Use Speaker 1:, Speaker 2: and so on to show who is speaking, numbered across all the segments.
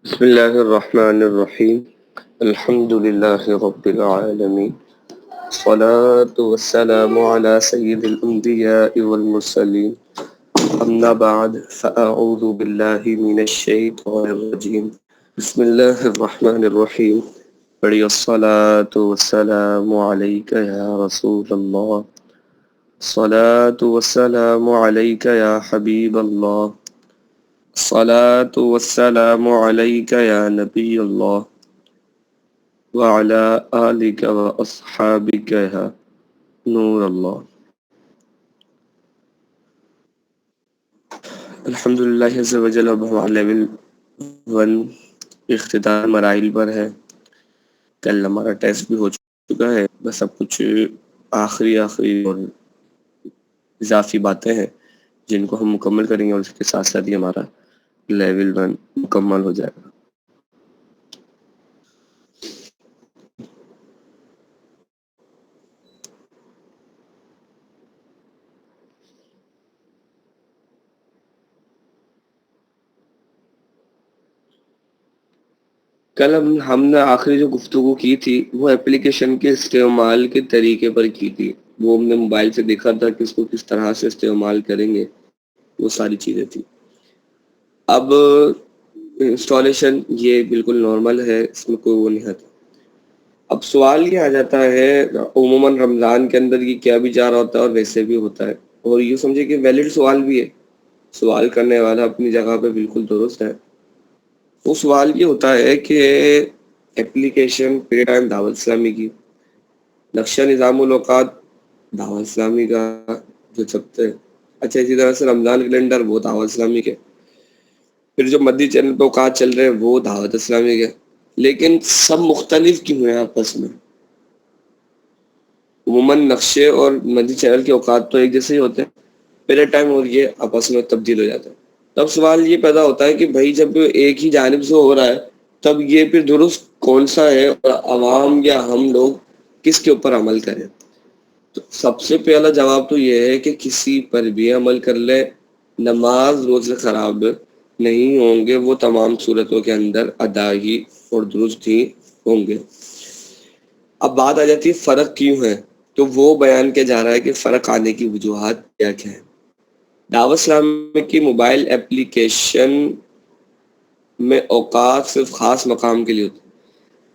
Speaker 1: بسم الله الرحمن الرحيم. الحمد لله رب العالمين، الصلاة والسلام على سيد الأنبياء والمرسلين. أما بعد فأعوذ بالله من الشيطان الرجيم. بسم الله الرحمن الرحيم. بڑی الصلاة والسلام عليك يا رسول الله، الصلاة والسلام عليك يا حبيب الله، الصلاة والسلام عليك يا نبي الله وعلى آلك وأصحابك يا نور الله. الحمدللہ عز و جل. اب ہمارا لیول 1 اختتام مراحل پر ہے. کل ہمارا ٹیسٹ بھی ہو چکا ہے، بس اب کچھ آخری اور اضافی باتیں ہیں جن کو ہم مکمل کریں گے اور اس کے ساتھ ساتھ ہی ہمارا لیول 1 مکمل ہو جائے گا. کل ہم نے آخری جو گفتگو کی تھی وہ اپلیکیشن کے استعمال کے طریقے پر کی تھی. وہ ہم نے موبائل سے دیکھا تھا کہ اس کو کس طرح سے استعمال کریں گے، وہ ساری چیزیں تھی. اب انسٹالیشن یہ بالکل نارمل ہے، اس میں کوئی وہ نہیں ہے. اب سوال یہ آ جاتا ہے، عموماً رمضان کے اندر یہ کیا بھی جا رہا ہوتا ہے اور ویسے بھی ہوتا ہے، اور یہ سمجھے کہ ویلڈ سوال بھی ہے، سوال کرنے والا اپنی جگہ پہ بالکل درست ہے. وہ سوال یہ ہوتا ہے کہ اپلیکیشن پے ٹائم دعوت اسلامی کی، نقشہ نظام الاوقات دعوت اسلامی کا جو چھپتے ہیں، اچھا اسی طرح سے رمضان کیلنڈر وہ دعوت اسلامی کے، پھر جو مدی چینل پہ اوقات چل رہے ہیں وہ دعوت اسلامی کے. لیکن سب مختلف کیوں ہیں آپس میں؟ عموماً نقشے اور مدی چینل کے اوقات تو ایک جیسے ہی ہوتے ہیں، پہلے ٹائم اور یہ آپس میں تبدیل ہو جاتا ہے. تب سوال یہ پیدا ہوتا ہے کہ بھائی جب ایک ہی جانب سے ہو رہا ہے تب یہ پھر درست کون سا ہے، اور عوام یا ہم لوگ کس کے اوپر عمل کریں؟ تو سب سے پہلا جواب تو یہ ہے کہ کسی پر بھی عمل کر لے، نماز روزے خراب نہیں ہوں گے، وہ تمام صورتوں کے اندر ادا ہی اور درست ہی ہوں گے. اب بات آ جاتی ہے فرق کیوں ہے، تو وہ بیان کیا جا رہا ہے کہ فرق آنے کی وجوہات کیا کیا ہے. دعوت اسلامی کی موبائل اپلیکیشن میں اوقات صرف خاص مقام کے لیے ہوتے ہیں.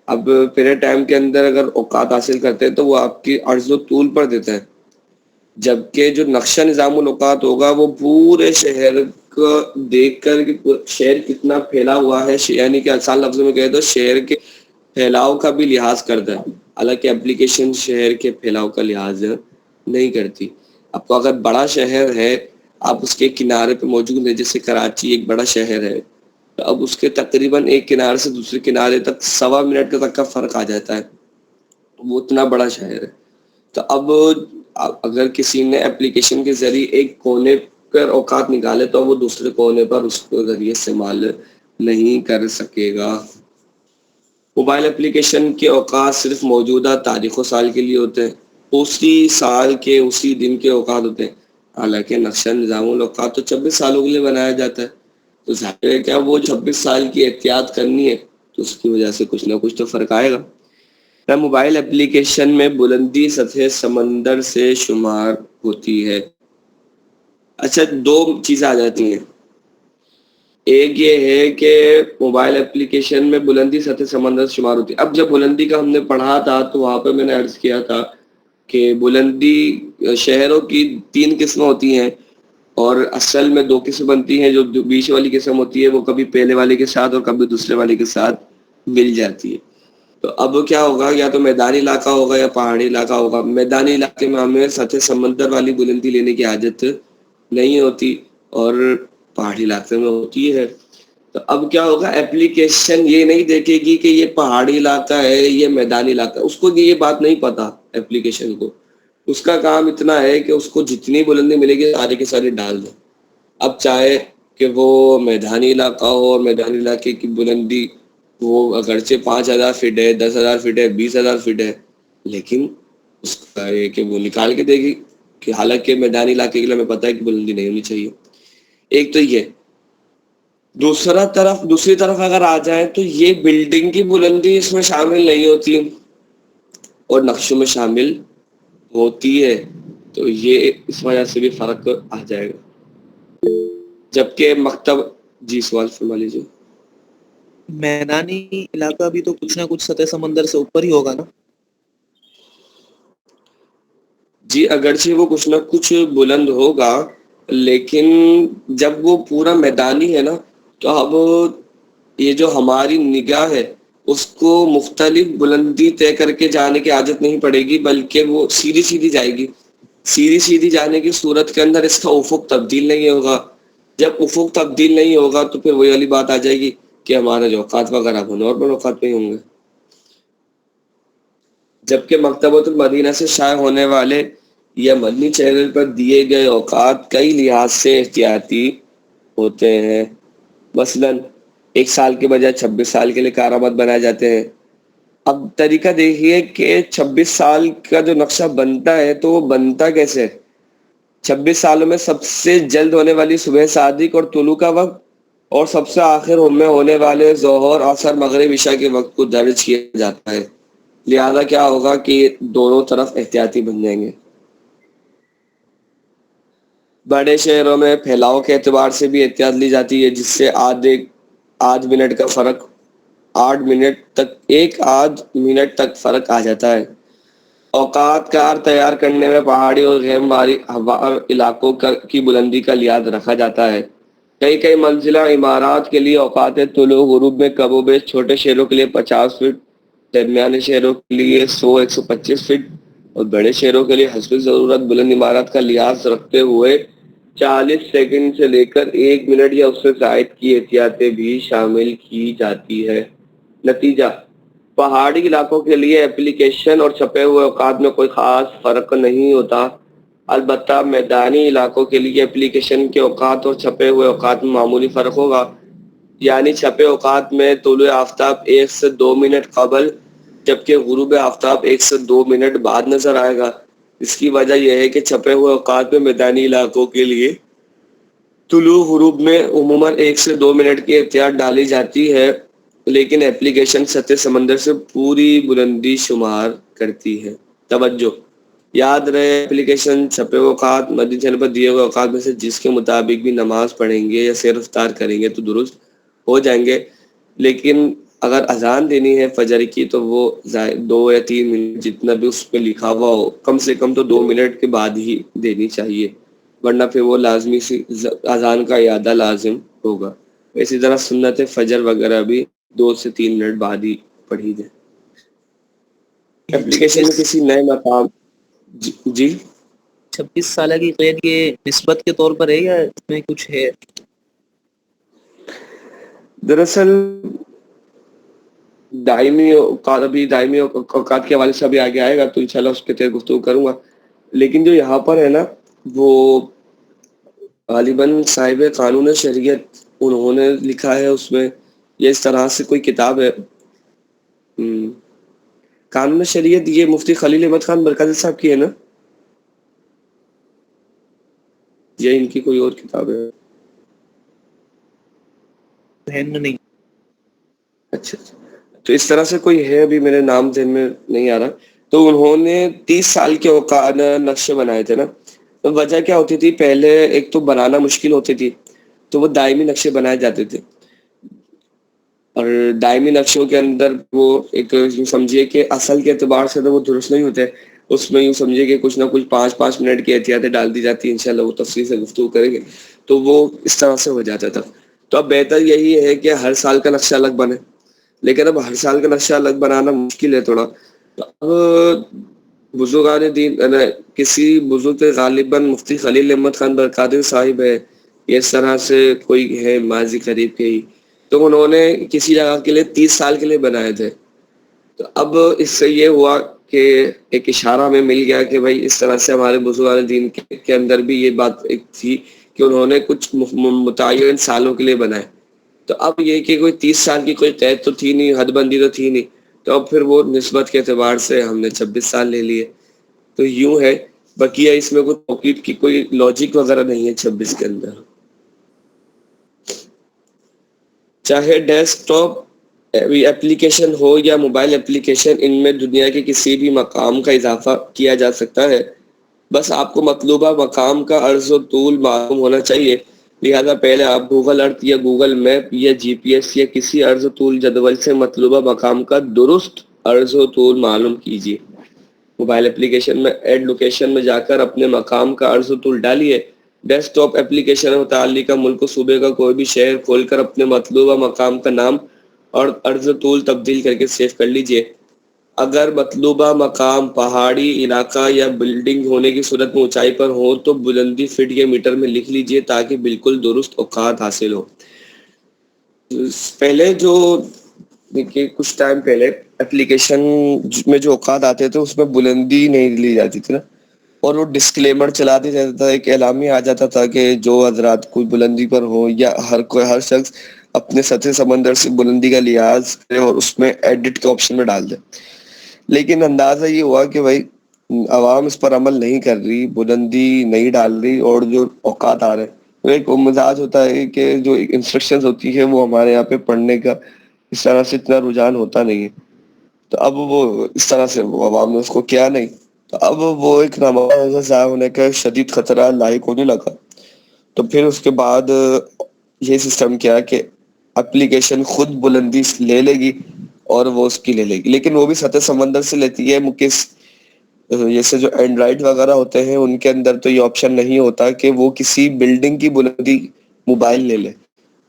Speaker 1: اب پیریڈ ٹائم کے اندر اگر اوقات حاصل کرتے ہیں تو وہ آپ کی عرض و طول پر دیتا ہے، جبکہ جو نقشہ نظام الاوقات ہوگا وہ پورے شہر کو دیکھ کر کہ شہر کتنا پھیلا ہوا ہے، یعنی کہ آسان لفظوں میں کہے تو شہر کے پھیلاؤ کا بھی لحاظ کرتا ہے. حالانکہ اپلیکیشن شہر کے پھیلاؤ کا لحاظ نہیں کرتی. آپ کو اگر بڑا شہر ہے، آپ اس کے کنارے پہ موجود ہیں، جیسے کراچی ایک بڑا شہر ہے، تو اب اس کے تقریباً ایک کنارے سے دوسرے کنارے تک 1.25 منٹ تک کا فرق آ جاتا ہے، وہ اتنا بڑا شہر ہے. تو اب اگر کسی نے اپلیکیشن کے ذریعے ایک کونے پر اوقات نکالے تو وہ دوسرے کونے پر اس کے ذریعے استعمال نہیں کر سکے گا. موبائل اپلیکیشن کے اوقات صرف موجودہ تاریخ و سال کے لیے ہوتے ہیں، اسی سال کے اسی دن کے اوقات ہوتے ہیں. حالانکہ نقشہ نظام الاوقات تو 26 سالوں کے لیے بنایا جاتا ہے، تو ظاہر ہے کیا وہ 26 سال کی احتیاط کرنی ہے تو اس کی وجہ سے کچھ نہ کچھ تو فرق آئے گا. موبائل اپلیکیشن میں بلندی سطح سمندر سے شمار ہوتی ہے. اچھا، 2 چیزیں آ جاتی ہیں. ایک یہ ہے کہ موبائل اپلیکیشن میں بلندی سطح سمندر سے شمار ہوتی ہے. اب جب بلندی کا ہم نے پڑھا تھا تو وہاں پہ میں نے عرض کیا تھا کہ بلندی شہروں کی 3 قسمیں ہوتی ہیں، اور اصل میں 2 قسم بنتی ہیں. جو بیچ والی قسم ہوتی ہے وہ کبھی پہلے والے کے ساتھ اور کبھی دوسرے والے کے ساتھ مل جاتی ہے. تو اب کیا ہوگا، یا تو میدانی علاقہ ہوگا یا پہاڑی علاقہ ہوگا. میدانی علاقے میں ہمیں سطح سمندر والی بلندی لینے کی حاجت نہیں ہوتی، اور پہاڑی علاقے میں ہوتی ہے. تو اب کیا ہوگا، اپلیکیشن یہ نہیں دیکھے گی کہ یہ پہاڑی علاقہ ہے یہ میدانی علاقہ ہے، اس کو یہ بات نہیں پتا. اپلیکیشن کو اس کا کام اتنا ہے کہ اس کو جتنی بلندی ملے گی سارے کے سارے ڈال دیں. اب چاہے کہ وہ میدانی علاقہ ہو اور میدانی علاقے کی بلندی وہ اگرچہ 5,000 فٹ ہے، 10,000 فٹ ہے، 20,000 فٹ ہے، لیکن اس کا یہ کہ وہ نکال کے دے گی کہ حالانکہ میدانی علاقے کے لیے ہمیں پتہ ہے کہ بلندی نہیں ہونی چاہیے. ایک تو یہ. دوسری طرف اگر آ جائیں تو یہ بلڈنگ کی بلندی اس میں شامل نہیں ہوتی اور نقشوں میں شامل ہوتی ہے، تو یہ اس وجہ سے بھی فرق آ جائے گا. جبکہ مکتب، جی سوال فرما لیجیے.
Speaker 2: میدانی علاقہ بھی تو کچھ نہ کچھ سطح سمندر سے اوپر ہی ہوگا نا؟
Speaker 1: جی اگرچہ وہ کچھ نہ کچھ بلند ہوگا، لیکن جب وہ پورا میدانی ہے نا، تو اب یہ جو ہماری نگاہ ہے اس کو مختلف بلندی طے کر کے جانے کی عادت نہیں پڑے گی، بلکہ وہ سیدھی سیدھی جائے گی. سیدھی جانے کی صورت کے اندر اس کا افق تبدیل نہیں ہوگا. جب افق تبدیل نہیں ہوگا تو پھر وہی والی بات آ جائے گی کہ ہمارے جو اوقات وغیرہ وہ نارمل اوقات میں ہی ہوں گے. جبکہ مکتبۃ المدینہ سے شائع ہونے والے یا مدنی چینل پر دیے گئے اوقات کئی لحاظ سے احتیاطی ہوتے ہیں. مثلا 1 سال کے بجائے 26 سال کے لیے کارآمد بنائے جاتے ہیں. اب طریقہ دیکھیے کہ 26 سال کا جو نقشہ بنتا ہے تو وہ بنتا کیسے؟ 26 سالوں میں سب سے جلد ہونے والی صبح صادق اور طلوع کا وقت اور سب سے آخر میں ہونے والے ظہر، عصر، مغرب، عشاء کے وقت کو درج کیا جاتا ہے. لہذا کیا ہوگا کہ دونوں طرف احتیاطی بن جائیں گے. بڑے شہروں میں پھیلاؤ کے اعتبار سے بھی احتیاط لی جاتی ہے، جس سے آدھ منٹ کا فرق 8 منٹ تک فرق آ جاتا ہے. اوقات کار تیار کرنے میں پہاڑی اور غیر ہموار علاقوں کی بلندی کا لحاظ رکھا جاتا ہے. کئی منزلہ عمارات کے لیے اوقات طلوع غروب میں کم و بیش چھوٹے شہروں کے لیے 50 فٹ، درمیانے شہروں کے لیے 100-125 فٹ اور بڑے شہروں کے لیے حسب ضرورت بلند عمارات کا لحاظ رکھتے ہوئے 40 سیکنڈ سے لے کر 1 منٹ یا اس سے زائد کی احتیاطیں بھی شامل کی جاتی ہے. نتیجہ: پہاڑی علاقوں کے لیے اپلیکیشن اور چھپے ہوئے اوقات میں کوئی خاص فرق نہیں ہوتا. البتہ میدانی علاقوں کے لیے اپلیکیشن کے اوقات اور چھپے ہوئے اوقات میں معمولی فرق ہوگا. یعنی چھپے اوقات میں طلوع آفتاب 1 سے 2 منٹ قبل، جبکہ غروب آفتاب 1 سے 2 منٹ بعد نظر آئے گا. اس کی وجہ یہ ہے کہ چھپے ہوئے اوقات میں میدانی علاقوں کے لیے طلوع غروب میں عموماً 1 سے 2 منٹ کی احتیاط ڈالی جاتی ہے، لیکن اپلیکیشن سطح سمندر سے پوری بلندی شمار کرتی ہے. توجہ یاد رہے، اپلیکیشن چھپے اوقات مدنی چینل پر دیے ہوئے اوقات میں سے جس کے مطابق بھی نماز پڑھیں گے یا سیر رفتار کریں گے تو درست ہو جائیں گے. لیکن اگر اذان دینی ہے فجر کی تو وہ 2 یا 3 منٹ جتنا بھی اس پہ لکھا ہوا ہو، کم سے کم تو 2 منٹ کے بعد ہی دینی چاہیے، ورنہ پھر وہ لازمی سی اذان کا اعادہ لازم ہوگا. اسی طرح سنت فجر وغیرہ بھی 2 سے 3 منٹ بعد ہی پڑھی جائے. اپلیکیشن میں کسی نئے مقام، جی
Speaker 2: 26 سالہ کی قید یہ نسبت کے طور پر ہے یا اس میں کچھ ہے؟
Speaker 1: دراصل دائمی اوقات کے حوالے سے ابھی آگے آئے گا تو انشاءاللہ اس پہ تیر گفتگو کروں گا. لیکن جو یہاں پر ہے نا، وہ غالباً صاحب قانون شریعت انہوں نے لکھا ہے. اس میں یہ اس طرح سے کوئی کتاب ہے، قانون شریعت، یہ مفتی خلیل احمد خان برکاتی صاحب کی ہے نا، یہ ان کی کوئی اور کتاب ہے؟
Speaker 2: نہیں.
Speaker 1: اچھا تو اس طرح سے کوئی ہے، ابھی میرے نام ذہن میں نہیں آ رہا. تو انہوں نے 30 سال کے اوقات نقشے بنائے تھے نا. تو وجہ کیا ہوتی تھی؟ پہلے ایک تو بنانا مشکل ہوتی تھی، تو وہ دائمی نقشے بنائے جاتے تھے. اور دائمی نقشوں کے اندر وہ ایک سمجھیے کہ اصل کے اعتبار سے تو وہ درست نہیں ہوتے. اس میں یوں سمجھیے کہ کچھ نہ کچھ 5 منٹ کی احتیاطیں ڈال دی جاتی ہیں. انشاءاللہ وہ تفصیل سے گفتگو کریں گے. تو وہ اس طرح سے ہو جاتا تھا. تو اب بہتر یہی ہے کہ ہر سال کا نقشہ الگ بنے، لیکن اب ہر سال کا نقشہ الگ بنانا مشکل ہے تھوڑا. تو اب بزرگان دین کسی بزرگ غالباً مفتی خلیل احمد خان برکاتی صاحب ہے، اس طرح سے کوئی ہے ماضی قریب کے ہی، تو انہوں نے کسی جگہ کے لیے 30 سال کے لیے بنائے تھے. تو اب اس سے یہ ہوا کہ ایک اشارہ ہمیں مل گیا کہ بھائی اس طرح سے ہمارے بزرگان دین کے اندر بھی یہ بات ایک تھی کہ انہوں نے کچھ متعین سالوں کے لیے بنائے. تو اب یہ کہ کوئی 30 سال کی کوئی قید تو تھی نہیں، حد بندی تو تھی نہیں، تو اب پھر وہ نسبت کے اعتبار سے ہم نے 26 سال لے لیے. تو یوں ہے، بقیہ اس میں کوئی توقیت کی کوئی لاجک وغیرہ نہیں ہے 26 کے اندر. چاہے ڈیسک ٹاپ ایپلیکیشن ہو یا موبائل ایپلیکیشن، ان میں دنیا کے کسی بھی مقام کا اضافہ کیا جا سکتا ہے، بس آپ کو مطلوبہ مقام کا عرض و طول معلوم ہونا چاہیے۔ لہذا پہلے آپ گوگل ارتھ یا گوگل میپ یا جی پی ایس یا کسی عرض و طول جدول سے مطلوبہ مقام کا درست عرض و طول معلوم کیجیے۔ موبائل اپلیکیشن میں ایڈ لوکیشن میں جا کر اپنے مقام کا عرض و طول ڈالیے۔ ڈیسک ٹاپ اپلیکیشن متعلقہ ملک و صوبے کا کوئی بھی شہر کھول کر اپنے مطلوبہ مقام کا نام اور عرض و طول تبدیل کر کے سیو کر لیجیے۔ اگر مطلوبہ مقام پہاڑی علاقہ یا بلڈنگ ہونے کی صورت میں اونچائی پر ہو تو بلندی فٹ یا میٹر میں لکھ لیجیے تاکہ بالکل درست اوقات حاصل ہو۔ پہلے جو دیکھیے کچھ ٹائم پہلے اپلیکیشن میں جو اوقات آتے تھے اس میں بلندی نہیں لی جاتی تھی نا، اور وہ ڈسکلیمر چلا دیا جاتا تھا، ایک اعلامیہ آ جاتا تھا کہ جو حضرات کوئی بلندی پر ہو یا ہر شخص اپنے سطح سمندر سے بلندی کا لحاظ کرے اور اس میں ایڈٹ کے آپشن میں ڈال دے۔ لیکن اندازہ یہ ہوا کہ بھائی عوام اس پر عمل نہیں کر رہی، بلندی نہیں ڈال رہی، اور جو اوقات آ رہے ہیں تو ایک مزاج ہوتا ہے کہ جو انسٹرکشنز ہوتی ہے وہ ہمارے یہاں پہ پڑھنے کا اس طرح سے اتنا رجحان ہوتا نہیں ہے، تو اب وہ اس طرح سے وہ عوام نے اس کو کیا نہیں، تو اب وہ ایک نماز ضائع ہونے کا شدید خطرہ لاحق ہونے لگا۔ تو پھر اس کے بعد یہ سسٹم کیا کہ اپلیکیشن خود بلندی لے لے گی اور وہ اس کی لے لے گی، لیکن وہ بھی سطح سمندر سے لیتی ہے۔ جیسے جو اینڈرائڈ وغیرہ ہوتے ہیں ان کے اندر تو یہ آپشن نہیں ہوتا کہ وہ کسی بلڈنگ کی بلندی موبائل لے لے۔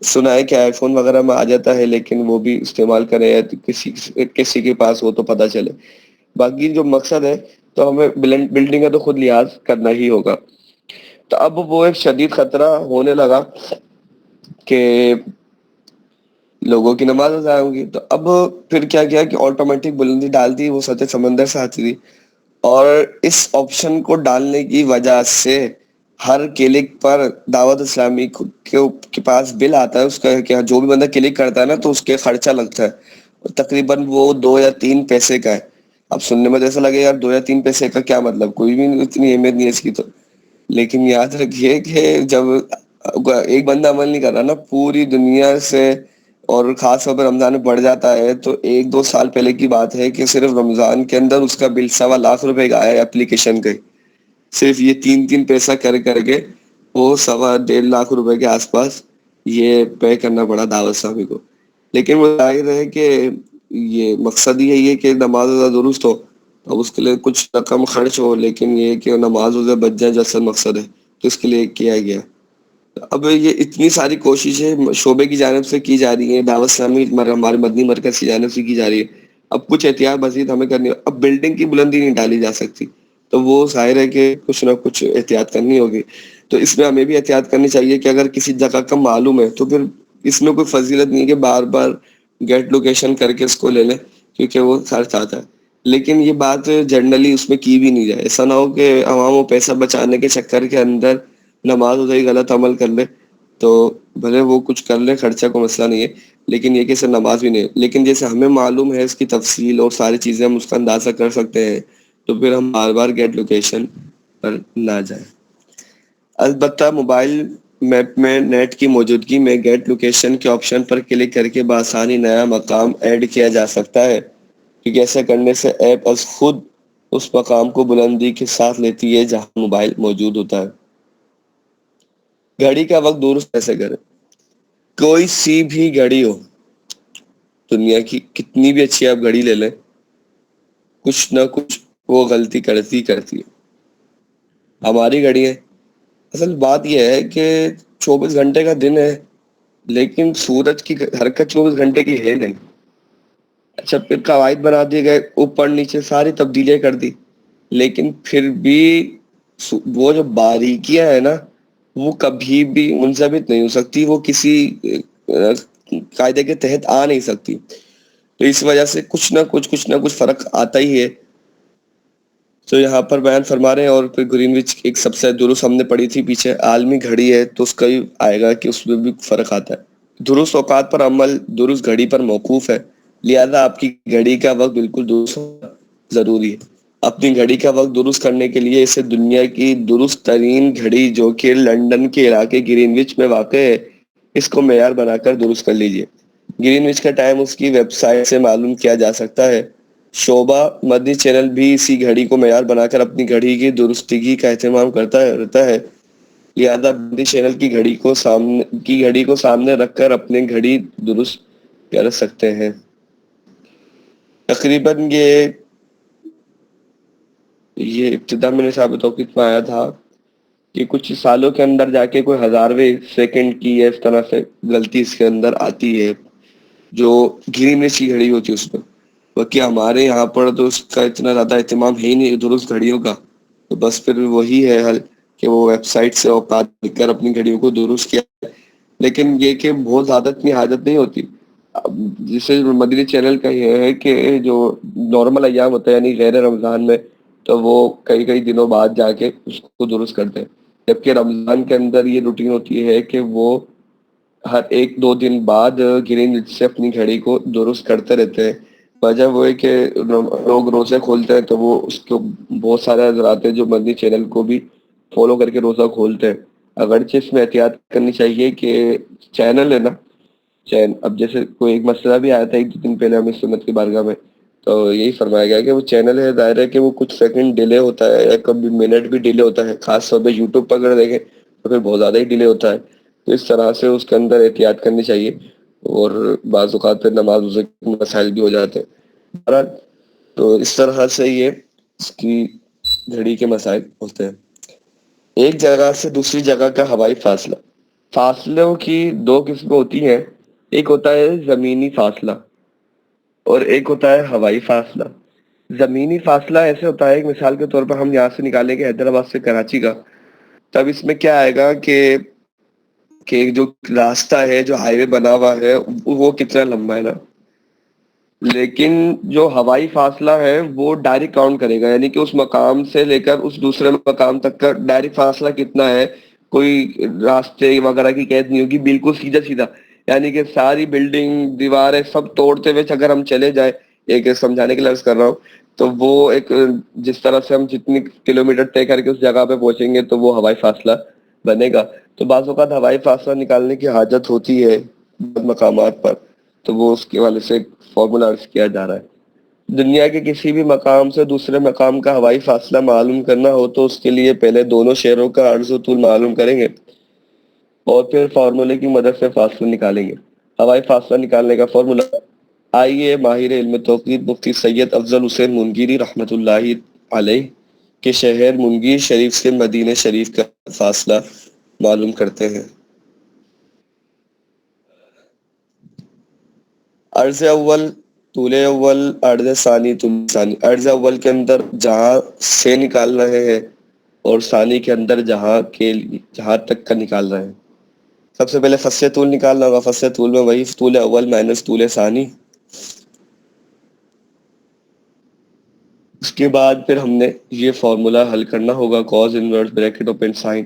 Speaker 1: سنا ہے کہ آئی فون وغیرہ میں آ جاتا ہے، لیکن وہ بھی استعمال کرے تو کسی کے پاس ہو تو پتہ چلے۔ باقی جو مقصد ہے تو ہمیں بلڈنگ کا تو خود لحاظ کرنا ہی ہوگا۔ تو اب وہ ایک شدید خطرہ ہونے لگا کہ لوگوں کی نماز ضائع ہوگی۔ تو اب پھر کیا کیا کہ آٹومیٹک بلندی ڈال دی، وہ سطح سمندر سے آتی تھی، اور اس آپشن کو ڈالنے کی وجہ سے ہر کلک پر دعوت اسلامی کے پاس بل آتا ہے اس کا، کہ جو بھی بندہ کلک کرتا ہے نا تو اس کے خرچہ لگتا ہے، تقریباً وہ 2 یا 3 پیسے کا ہے۔ اب سننے میں جیسا لگے یار 2 یا 3 پیسے کا کیا مطلب، کوئی بھی اتنی اہمیت نہیں ہے اس کی، تو لیکن یاد رکھیے کہ جب ایک بندہ عمل نہیں کر رہا نا، پوری دنیا سے، اور خاص طور پر رمضان میں بڑھ جاتا ہے، تو 1-2 سال پہلے کی بات ہے کہ صرف رمضان کے اندر اس کا بل 1.25 لاکھ روپے کا آیا ہے اپلیکیشن کا، صرف یہ 3 پیسہ کر کے وہ 1.25 لاکھ روپے کے آس پاس یہ پے کرنا پڑا دعوت اسلامی کو۔ لیکن وہ ظاہر ہے کہ یہ مقصد ہی ہے کہ نماز درست ہو، اب اس کے لیے کچھ رقم خرچ ہو، لیکن یہ کہ نماز بچ جائے جو اصل مقصد ہے، تو اس کے لیے کیا گیا۔ اب یہ اتنی ساری کوششیں شعبے کی جانب سے کی جا رہی ہیں، دعوت اسلامی ہمارے مدنی مرکز کی جانب سے کی جا رہی ہے، اب کچھ احتیاط مزید ہمیں کرنی ہے۔ اب بلڈنگ کی بلندی نہیں ڈالی جا سکتی، تو وہ ظاہر ہے کہ کچھ نہ کچھ احتیاط کرنی ہوگی۔ تو اس میں ہمیں بھی احتیاط کرنی چاہیے کہ اگر کسی جگہ کا معلوم ہے تو پھر اس میں کوئی فضیلت نہیں کہ بار بار گیٹ لوکیشن کر کے اس کو لے لیں، کیونکہ وہ خرچ آتا ہے۔ لیکن یہ بات جنرلی اس میں کی بھی نہیں جائے، ایسا نہ ہو کہ عوام و پیسہ بچانے کے چکر کے اندر نماز ادھر غلط عمل کر لے، تو بھلے وہ کچھ کر لے، خرچہ کو مسئلہ نہیں ہے، لیکن یہ کہ صرف نماز بھی نہیں ہے۔ لیکن جیسے ہمیں معلوم ہے اس کی تفصیل اور ساری چیزیں ہم اس کا اندازہ کر سکتے ہیں، تو پھر ہم بار بار گیٹ لوکیشن پر نہ جائیں۔ البتہ موبائل میپ میں نیٹ کی موجودگی میں گیٹ لوکیشن کے آپشن پر کلک کر کے بآسانی نیا مقام ایڈ کیا جا سکتا ہے، کیونکہ ایسا کرنے سے ایپ از خود اس مقام کو بلندی کے ساتھ لیتی ہے جہاں موبائل موجود ہوتا ہے۔ گھڑی کا وقت درست کیسے کریں؟ کوئی سی بھی گھڑی ہو، دنیا کی کتنی بھی اچھی آپ گھڑی لے لیں، کچھ نہ کچھ وہ غلطی کرتی ہے۔ ہماری گھڑی ہے، اصل بات یہ ہے کہ 24 گھنٹے کا دن ہے، لیکن سورج کی حرکت 24 گھنٹے کی ہے نہیں۔ اچھا پھر قواعد بنا دیے گئے، اوپر نیچے ساری تبدیلیاں کر دی، لیکن پھر بھی وہ جو باریکیاں ہیں نا وہ کبھی بھی منضبط نہیں ہو سکتی، وہ کسی قاعدے کے تحت آ نہیں سکتی، تو اس وجہ سے کچھ نہ کچھ فرق آتا ہی ہے۔ تو یہاں پر بیان فرما رہے ہیں، اور پھر گرینوچ ایک سب سے درست ہم نے پڑھی تھی پیچھے، عالمی گھڑی ہے تو اس کا بھی آئے گا کہ اس میں بھی فرق آتا ہے۔ درست اوقات پر عمل درست گھڑی پر موقوف ہے، لہذا آپ کی گھڑی کا وقت بالکل درست ہونا ضروری ہے۔ اپنی گھڑی کا وقت درست کرنے کے لیے اسے دنیا کی درست ترین گھڑی جو کہ لندن کے علاقے گرینوچ میں واقع ہے، اس کو معیار بنا کر درست کر لیجئے۔ گرین وچ کا ٹائم اس کی ویب سائٹ سے معلوم کیا جا سکتا ہے. شعبہ مدنی چینل بھی اسی گھڑی کو معیار بنا کر اپنی گھڑی کی درستگی کا اہتمام رہتا ہے. لہذا مدنی چینل کی گھڑی کو سامنے رکھ کر اپنے گھڑی درست کر سکتے ہیں. تقریباً یہ ابتدا میں نے ثابت توقیت میں آیا تھا کہ کچھ سالوں کے اندر جا کے کوئی 1000ویں سیکنڈ کی اس طرح سے غلطی اس کے اندر آتی ہے جو گرین وچ کی گھڑی ہوتی ہے اس میں. باقی ہمارے یہاں پر تو اس کا اتنا زیادہ اہتمام ہے ہی نہیں درست گھڑیوں کا, تو بس پھر وہی ہے حل کہ وہ ویب سائٹ سے اوقات لکھ کر اپنی گھڑیوں کو درست کیا. لیکن یہ کہ بہت زیادہ اتنی حاجت نہیں ہوتی. جسے مدنی چینل کا یہ ہے کہ جو نارمل ایام ہوتا ہے یعنی غیر رمضان میں تو وہ کئی دنوں بعد جا کے اس کو درست کرتے ہیں, جبکہ رمضان کے اندر یہ روٹین ہوتی ہے کہ وہ ہر 1-2 دن بعد گرین سے اپنی گھڑی کو درست کرتے رہتے ہیں. وجہ وہ ہے کہ لوگ روزے کھولتے ہیں تو وہ اس کو بہت سارے حضرات ہیں جو مدنی چینل کو بھی فالو کر کے روزہ کھولتے ہیں. اگرچہ اس میں احتیاط کرنی چاہیے کہ چینل ہے نا, اب جیسے کوئی ایک مسئلہ بھی آیا تھا 1-2 دن پہلے ہمیں سنت کی بارگاہ میں, تو یہی فرمایا گیا کہ وہ چینل ہے ظاہر ہے کہ وہ کچھ سیکنڈ ڈیلے ہوتا ہے یا کبھی منٹ بھی ڈیلے ہوتا ہے, خاص طور پہ یوٹیوب پر اگر دیکھیں تو پھر بہت زیادہ ہی ڈیلے ہوتا ہے. تو اس طرح سے اس کے اندر احتیاط کرنی چاہیے, اور بعض اوقات پہ نماز روزے کے مسائل بھی ہو جاتے ہیں. بہرحال تو اس طرح سے یہ اس کی گھڑی کے مسائل ہوتے ہیں. ایک جگہ سے دوسری جگہ کا ہوائی فاصلہ. فاصلوں کی 2 قسمیں ہوتی ہیں, ایک ہوتا ہے زمینی فاصلہ اور ایک ہوتا ہے ہوائی فاصلہ. زمینی فاصلہ ایسے ہوتا ہے, مثال کے طور پر ہم یہاں سے نکالیں گے حیدرآباد سے کراچی کا, تب اس میں کیا آئے گا کہ جو راستہ ہے جو ہائی وے بنا ہوا ہے وہ کتنا لمبا ہے نا, لیکن جو ہوائی فاصلہ ہے وہ ڈائریکٹ کاؤنٹ کرے گا, یعنی کہ اس مقام سے لے کر اس دوسرے مقام تک کا ڈائریکٹ فاصلہ کتنا ہے, کوئی راستے وغیرہ کی قید نہیں ہوگی, بالکل سیدھا سیدھا. یعنی کہ ساری بلڈنگ دیواریں سب توڑتے ہوئے اگر ہم چلے جائیں, ایک سمجھانے کے لیے عرض کر رہا ہوں, تو وہ ایک جس طرح سے ہم جتنی کلومیٹر طے کر کے اس جگہ پہ پہنچیں گے تو وہ ہوائی فاصلہ بنے گا. تو بعض اوقات ہوائی فاصلہ نکالنے کی حاجت ہوتی ہے مقامات پر, تو وہ اس کے والے سے فارمولا عرض کیا جا رہا ہے. دنیا کے کسی بھی مقام سے دوسرے مقام کا ہوائی فاصلہ معلوم کرنا ہو تو اس کے لیے پہلے دونوں شہروں کا عرض و طول معلوم کریں گے اور پھر فارمولے کی مدد سے فاصلہ نکالیں گے. ہوائی فاصلہ نکالنے کا فارمولا, آئیے ماہر علم توقیت مفتی سید افضل حسین منگیری رحمۃ اللہ علیہ کے شہر منگیر شریف سے مدینہ شریف کا فاصلہ معلوم کرتے ہیں. عرض اول طول اول, عرض ثانی طول ثانی. عرض اول کے اندر جہاں سے نکال رہے ہیں اور ثانی کے اندر جہاں تک کا نکال رہے ہیں. سب سے پہلے فص طول نکالنا ہوگا. فص طول میں وہی طول اول مائنس طول ثانی. اس کے بعد پھر ہم نے یہ فارمولا حل کرنا ہوگا, cos inverse bracket open sine.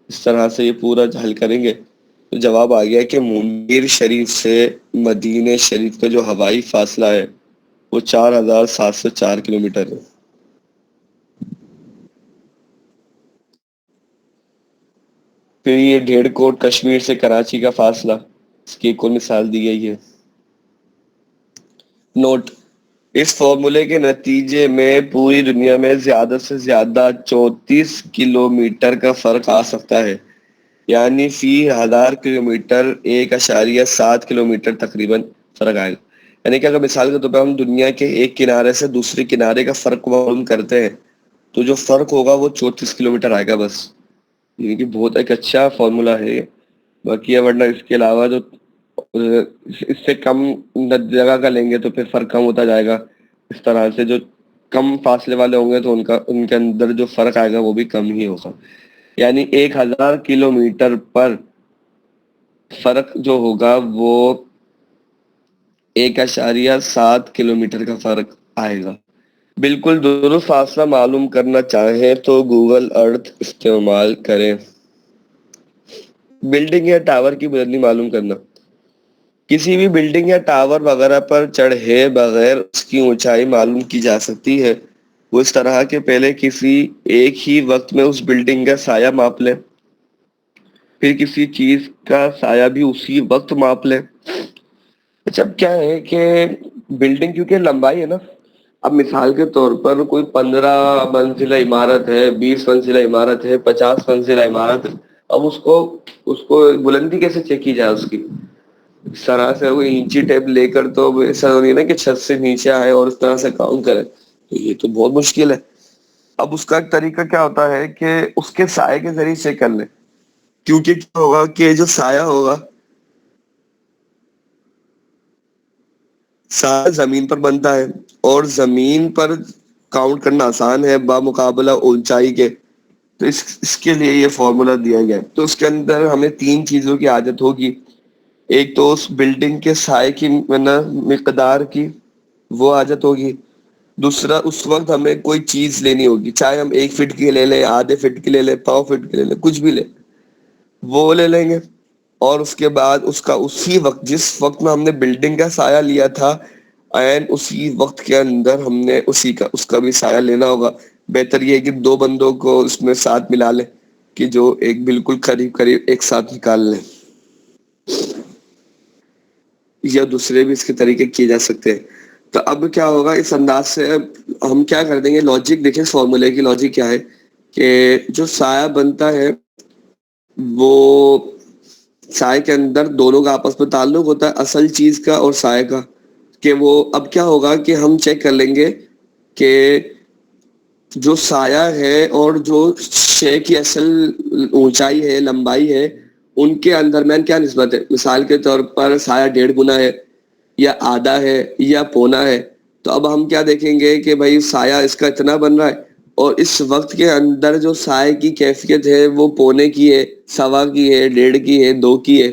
Speaker 1: اس طرح سے یہ پورا حل کریں گے تو جواب آ گیا کہ منگیر شریف سے مدینہ شریف کا جو ہوائی فاصلہ ہے وہ 4704 کلومیٹر ہے. پھر یہ 1.5 کوٹ کشمیر سے کراچی کا فاصلہ, اس کی ایک اور مثال دی گئی ہے. نوٹ, اس فارمولے کے نتیجے میں پوری دنیا میں زیادہ سے زیادہ 34 کلومیٹر کا فرق آ سکتا ہے, یعنی فی 1000 کلومیٹر 1.7 کلومیٹر تقریباً فرق آئے گا. یعنی کہ اگر مثال کے طور پہ ہم دنیا کے ایک کنارے سے دوسرے کنارے کا فرق معلوم کرتے ہیں تو جو فرق ہوگا وہ 34 کلومیٹر آئے گا بس. یہ کہ بہت ایک اچھا فارمولا ہے. باقی ورنہ اس کے علاوہ جو اس سے کم جگہ کا لیں گے تو پھر فرق کم ہوتا جائے گا. اس طرح سے جو کم فاصلے والے ہوں گے تو ان کے اندر جو فرق آئے گا وہ بھی کم ہی ہوگا. یعنی 1000 کلومیٹر پر فرق جو ہوگا وہ 1.7 کلومیٹر کا فرق آئے گا. بالکل درست فاصلہ معلوم کرنا چاہیں تو گوگل ارتھ استعمال کریں. بلڈنگ یا ٹاور کی بلندی معلوم کرنا. کسی بھی بلڈنگ یا ٹاور وغیرہ پر چڑھے بغیر اس کی اونچائی معلوم کی جا سکتی ہے. وہ اس طرح کہ پہلے کسی ایک ہی وقت میں اس بلڈنگ کا سایہ ماپ لیں, پھر کسی چیز کا سایہ بھی اسی وقت ماپ لیں, اچھا اب کیا ہے کہ بلڈنگ کیونکہ لمبائی ہے نا، اب مثال کے طور پر کوئی 15 منزلہ عمارت ہے، 20 منزلہ عمارت ہے، 50 منزلہ عمارت ہے، اب اس کو بلندی کیسے چیک کی جائے اس کی؟ اس طرح سے وہ انچی ٹیپ لے کر تو ایسا نہیں نا کہ چھت سے نیچے آئے اور اس طرح سے کاؤنٹ کرے، تو یہ تو بہت مشکل ہے۔ اب اس کا ایک طریقہ کیا ہوتا ہے کہ اس کے سائے کے ذریعے چیک کر لیں، کیونکہ کیا ہوگا کہ جو سایہ ہوگا، سایہ زمین پر بنتا ہے اور زمین پر کاؤنٹ کرنا آسان ہے بمقابلہ اونچائی کے، تو اس کے لیے یہ فارمولا دیا گیا ہے۔ تو اس کے اندر ہمیں 3 چیزوں کی عادت ہوگی، ایک تو اس بلڈنگ کے سائے کی مقدار کی وہ عادت ہوگی، دوسرا اس وقت ہمیں کوئی چیز لینی ہوگی، چاہے ہم 1 فٹ کی لے لیں، آدھے فٹ کی لے لیں، 1.5 فٹ کی لے لیں، کچھ بھی لیں، وہ لے لیں گے۔ اور اس کے بعد اس کا اسی وقت، جس وقت میں ہم نے بلڈنگ کا سایہ لیا تھا، اینڈ اسی وقت کے اندر ہم نے اس کا بھی سایہ لینا ہوگا۔ بہتر یہ ہے کہ 2 بندوں کو اس میں ساتھ ملا لیں کہ جو ایک بالکل قریب قریب ایک ساتھ نکال لیں، یا دوسرے بھی اس کے طریقے کیے جا سکتے ہیں۔ تو اب کیا ہوگا اس انداز سے ہم کیا کر دیں گے، لاجک دیکھیں، فارمولے کی لاجک کیا ہے کہ جو سایہ بنتا ہے وہ سائے کے اندر دونوں کا آپس میں تعلق ہوتا ہے، اصل چیز کا اور سائے کا، کہ وہ اب کیا ہوگا کہ ہم چیک کر لیں گے کہ جو سایہ ہے اور جو شے کی اصل اونچائی ہے، لمبائی ہے، ان کے درمیان کیا نسبت ہے۔ مثال کے طور پر سایہ 1.5 گنا ہے یا آدھا ہے یا پونا ہے، تو اب ہم کیا دیکھیں گے کہ بھائی سایہ اس کا اتنا بن رہا ہے اور اس وقت کے اندر جو سائے کی کیفیت ہے وہ پونے کی ہے، سوا کی ہے، 1.5 کی ہے، 2 کی ہے،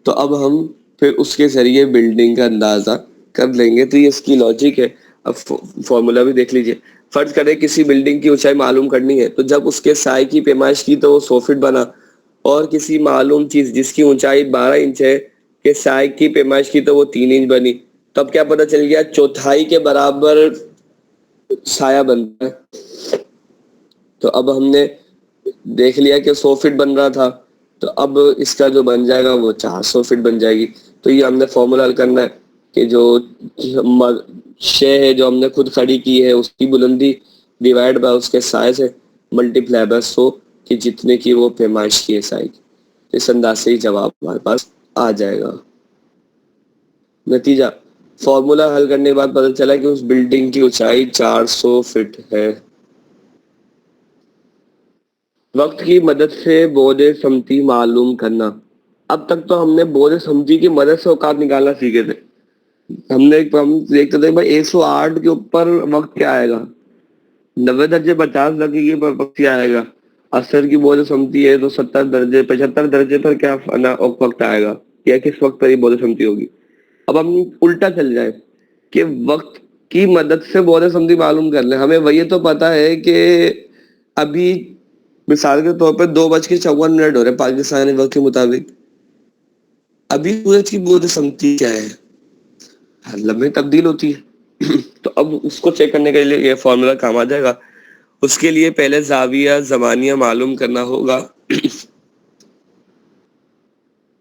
Speaker 1: تو اب ہم پھر اس کے ذریعے بلڈنگ کا اندازہ کر لیں گے۔ تو یہ اس کی لاجک ہے۔ اب فارمولا بھی دیکھ لیجئے، فرض کریں کسی بلڈنگ کی اونچائی معلوم کرنی ہے، تو جب اس کے سائے کی پیمائش کی تو وہ 100 فٹ بنا، اور کسی معلوم چیز جس کی اونچائی 12 انچ ہے کہ سائے کی پیمائش کی تو وہ 3 انچ بنی، تب کیا پتہ چل گیا، چوتھائی کے برابر سایہ بنتا ہے۔ تو اب ہم نے دیکھ لیا کہ 100 فٹ بن رہا تھا، تو اب اس کا جو بن جائے گا وہ 400 فٹ بن جائے گی۔ تو یہ ہم نے فارمولا حل کرنا ہے کہ جو شے ہے جو ہم نے خود کھڑی کی ہے اس کی بلندی ڈیوائڈ بائی اس کے سائے سے ملٹیپلائی بائی 100 کہ جتنے کی وہ پیمائش کی ہے سائے کی۔ اس انداز سے ہی جواب ہمارے پاس آ جائے گا۔ نتیجہ، فارمولا حل کرنے کے بعد پتہ چلا کہ اس بلڈنگ کی اونچائی 400 فٹ ہے۔ وقت کی مدد سے بعد سمتی معلوم کرنا۔ اب تک تو ہم نے بعد سمتی کی مدد سے اوقات نکالنا سیکھے تھے۔ ہم دیکھتے تھے بھائی 108 کے اوپر وقت کیا آئے گا، 90 درجے 50 دقیقے پر وقت کیا آئے گا، اثر کی بعد سمتی ہے تو 70 درجے 75 درجے پر کیا وقت آئے گا، یا کس وقت پر یہ بعد سمتی ہوگی۔ اب ہم الٹا چل جائیں کہ وقت کی مدد سے بعد سمتی معلوم کر لیں۔ ہمیں وہی تو پتا ہے کہ ابھی مثال کے طور پہ 2:54 ہو رہے پاکستانی وقت کے مطابق، ابھی سورج کی بعد سمتی کیا ہے، ہر لمحے تبدیل ہوتی ہے۔ تو اب اس کو چیک کرنے کے لیے یہ فارمولا کام آ جائے گا۔ اس کے لیے پہلے زاویہ زمانیہ معلوم کرنا ہوگا۔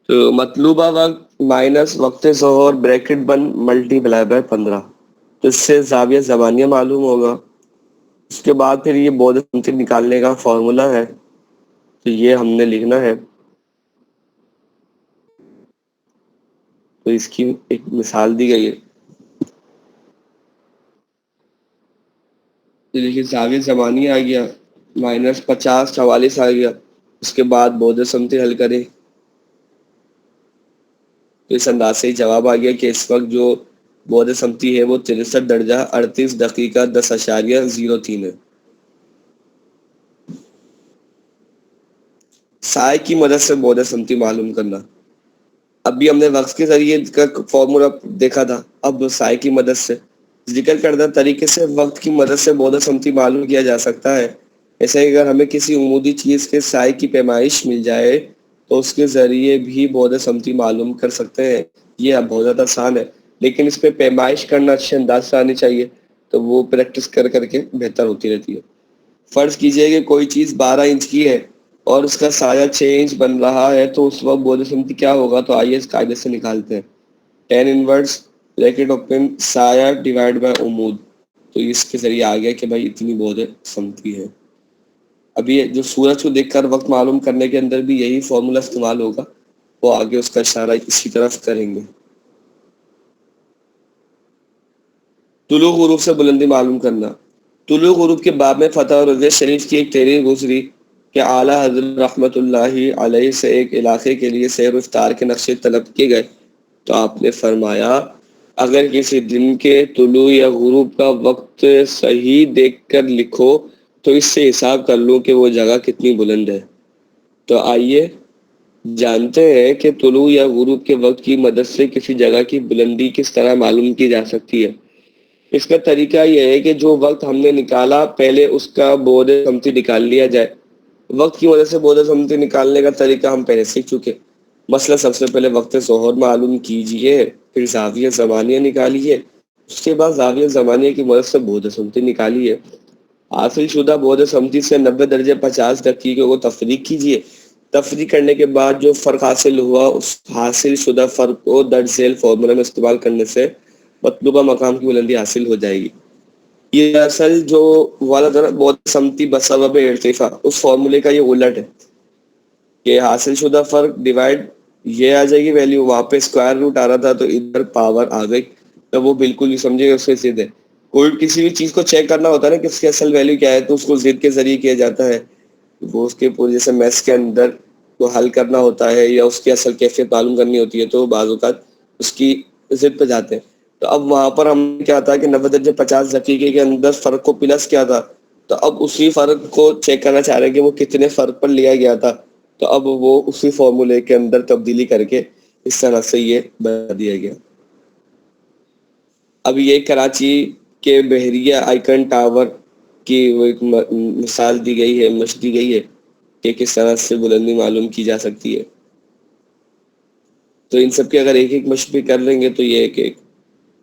Speaker 1: تو مطلوبہ وقت مائنس وقت ظہور بریکٹ بند ملٹی پلائی بائی 15، تو اس سے زاویہ زمانیہ معلوم ہوگا۔ اس کے بعد پھر یہ بعد سمتی نکالنے کا فارمولا ہے، تو یہ ہم نے لکھنا ہے۔ تو اس کی ایک مثال دی گئی ہے، دیکھیے زاویہ زمانی آ گیا، -50 44 آ گیا، اس کے بعد بعد سمتی حل کریں تو اس انداز سے ہی جواب آ گیا کہ اس وقت جو بعد سمتی ہے وہ 63 درجہ 38 دقیقہ 10.03 ہے۔ سائے کی مدد سے بعد سمتی معلوم کرنا۔ اب بھی ہم نے وقت کے ذریعے کا فارمولا دیکھا تھا، اب سائے کی مدد سے ذکر کردہ طریقے سے وقت کی مدد سے بعد سمتی معلوم کیا جا سکتا ہے۔ ایسے اگر ہمیں کسی عمودی چیز کے سائے کی پیمائش مل جائے تو اس کے ذریعے بھی بعد سمتی معلوم کر سکتے ہیں۔ یہ اب بہت زیادہ آسان ہے، لیکن اس پہ پیمائش کرنا اچھے انداز سے آنی چاہیے، تو وہ پریکٹس کر کر کے بہتر ہوتی رہتی ہے۔ فرض کیجئے کہ کوئی چیز 12 انچ کی ہے اور اس کا سایہ 6 انچ بن رہا ہے، تو اس وقت بعد سمتی کیا ہوگا، تو آئیے اس قاعدے سے نکالتے ہیں۔ tan inverse bracket open سایہ ڈیوائڈ بائی عمود. تو اس کے ذریعے آ گیا کہ بھائی اتنی بودھ سمتی ہے. اب یہ جو سورج کو دیکھ کر وقت معلوم کرنے کے اندر بھی یہی فارمولا استعمال ہوگا, وہ آگے اس کا اشارہ اسی طرف کریں گے. طلوع غروب سے بلندی معلوم کرنا. طلوع غروب کے باب میں فتح رضویہ شریف کی ایک تحریر گزری کہ اعلیٰ حضرت رحمۃ اللہ علیہ سے ایک علاقے کے لیے سیر و افطار کے نقشے طلب کیے گئے تو آپ نے فرمایا اگر کسی دن کے طلوع یا غروب کا وقت صحیح دیکھ کر لکھو تو اس سے حساب کر لوں کہ وہ جگہ کتنی بلند ہے. تو آئیے جانتے ہیں کہ طلوع یا غروب کے وقت کی مدد سے کسی جگہ کی بلندی کس طرح معلوم کی جا سکتی ہے. اس کا طریقہ یہ ہے کہ جو وقت ہم نے نکالا پہلے اس کا بعد سمتی نکال لیا جائے. وقت کی وجہ سے بعد سمتی نکالنے کا طریقہ ہم پہلے سیکھ چکے. مثلا سب سے پہلے وقت ظہر معلوم کیجئے, پھر زاویہ زمانیہ نکالیے, اس کے بعد زاویہ زمانیہ کی مدد سے بعد سمتی نکالیے. حاصل شدہ بعد سمتی سے 90 درجے 50 دقیقے کو تفریق کیجئے. تفریق کرنے کے بعد جو فرق حاصل ہوا اس حاصل شدہ فرق کو درج ذیل فارمولہ میں استعمال کرنے سے مطلوبہ مقام کی بلندی حاصل ہو جائے گی. یہ اصل جو والا بعد سمتی بسبب ارتفاع اس فارمولے کا یہ الٹ ہے کہ حاصل شدہ فرق ڈیوائڈ یہ آ جائے گی ویلیو, وہاں پہ اسکوائر روٹ آ رہا تھا تو ادھر پاور آ گئی, تو وہ بالکل ہی سمجھے اس سے ضد ہے. کوئی کسی بھی چیز کو چیک کرنا ہوتا ہے نا کہ اس کی اصل ویلیو کیا ہے تو اس کو ضد کے ذریعے کیا جاتا ہے. وہ اس کے پورے جیسے میتھس کے اندر کو حل کرنا ہوتا ہے یا اس کی اصل کیفیت معلوم کرنی ہوتی ہے تو بعض اوقات اس کی ضد پہ جاتے ہیں. تو اب وہاں پر ہم کیا تھا کہ 90 درجے 50 دقیقے کے اندر فرق کو پلس کیا تھا, تو اب اسی فرق کو چیک کرنا چاہ رہے ہیں کہ وہ کتنے فرق پر لیا گیا تھا, تو اب وہ اسی فارمولے کے اندر تبدیلی کر کے اس طرح سے یہ بنا دیا گیا. اب یہ کراچی کے بحریہ آئیکن ٹاور کی وہ ایک مثال دی گئی ہے, مشق دی گئی ہے کہ کس طرح سے بلندی معلوم کی جا سکتی ہے. تو ان سب کے اگر ایک ایک مشق بھی کر لیں گے تو یہ ایک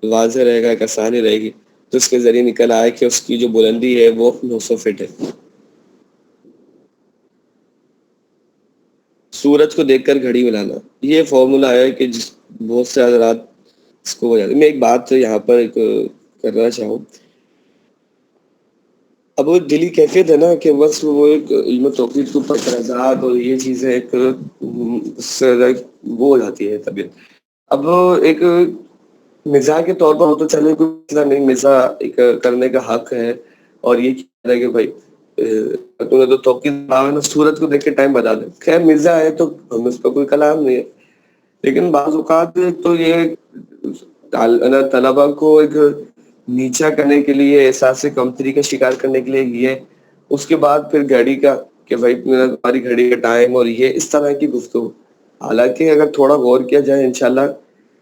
Speaker 1: واضح رہے گا, ایک آسانی رہے گی. تو اس کے ذریعے نکل آئے کہ اس کی جو بلندی ہے وہ 900 فٹ ہے. سورج کو دیکھ کر گھڑی بنانا, یہ فارمولا ہے کہ بہت سے حضرات اس کو ہو جاتے. میں ایک بات یہاں پر ایک کرنا چاہوں, اب وہ دلی کیفیت ہے نا کہ بس وہ ایک علم توقیت کے اوپر تنازعات اور یہ چیزیں ایک وہ ہو جاتی ہے طبیعت. اب ایک مزاح کے طور پر ہو تو چلے کوئی مسئلہ نہیں, مزاح ایک کرنے کا حق ہے, اور یہ کہہ رہا ہے کہ بھائی تو نے تو توقیت سورج کو دیکھ کے ٹائم بتا دے. خیر مزاح ہے تو ہم اس پہ کوئی کلام نہیں ہے, لیکن بعض اوقات تو یہ طلبا کو ایک نیچا کرنے کے لیے, احساس کمتری کا شکار کرنے کے لیے یہ, اس کے بعد پھر گھڑی کا کہ بھائی تمہاری گھڑی کا ٹائم اور یہ اس طرح کی گفتگو. حالانکہ اگر تھوڑا غور کیا جائے انشاءاللہ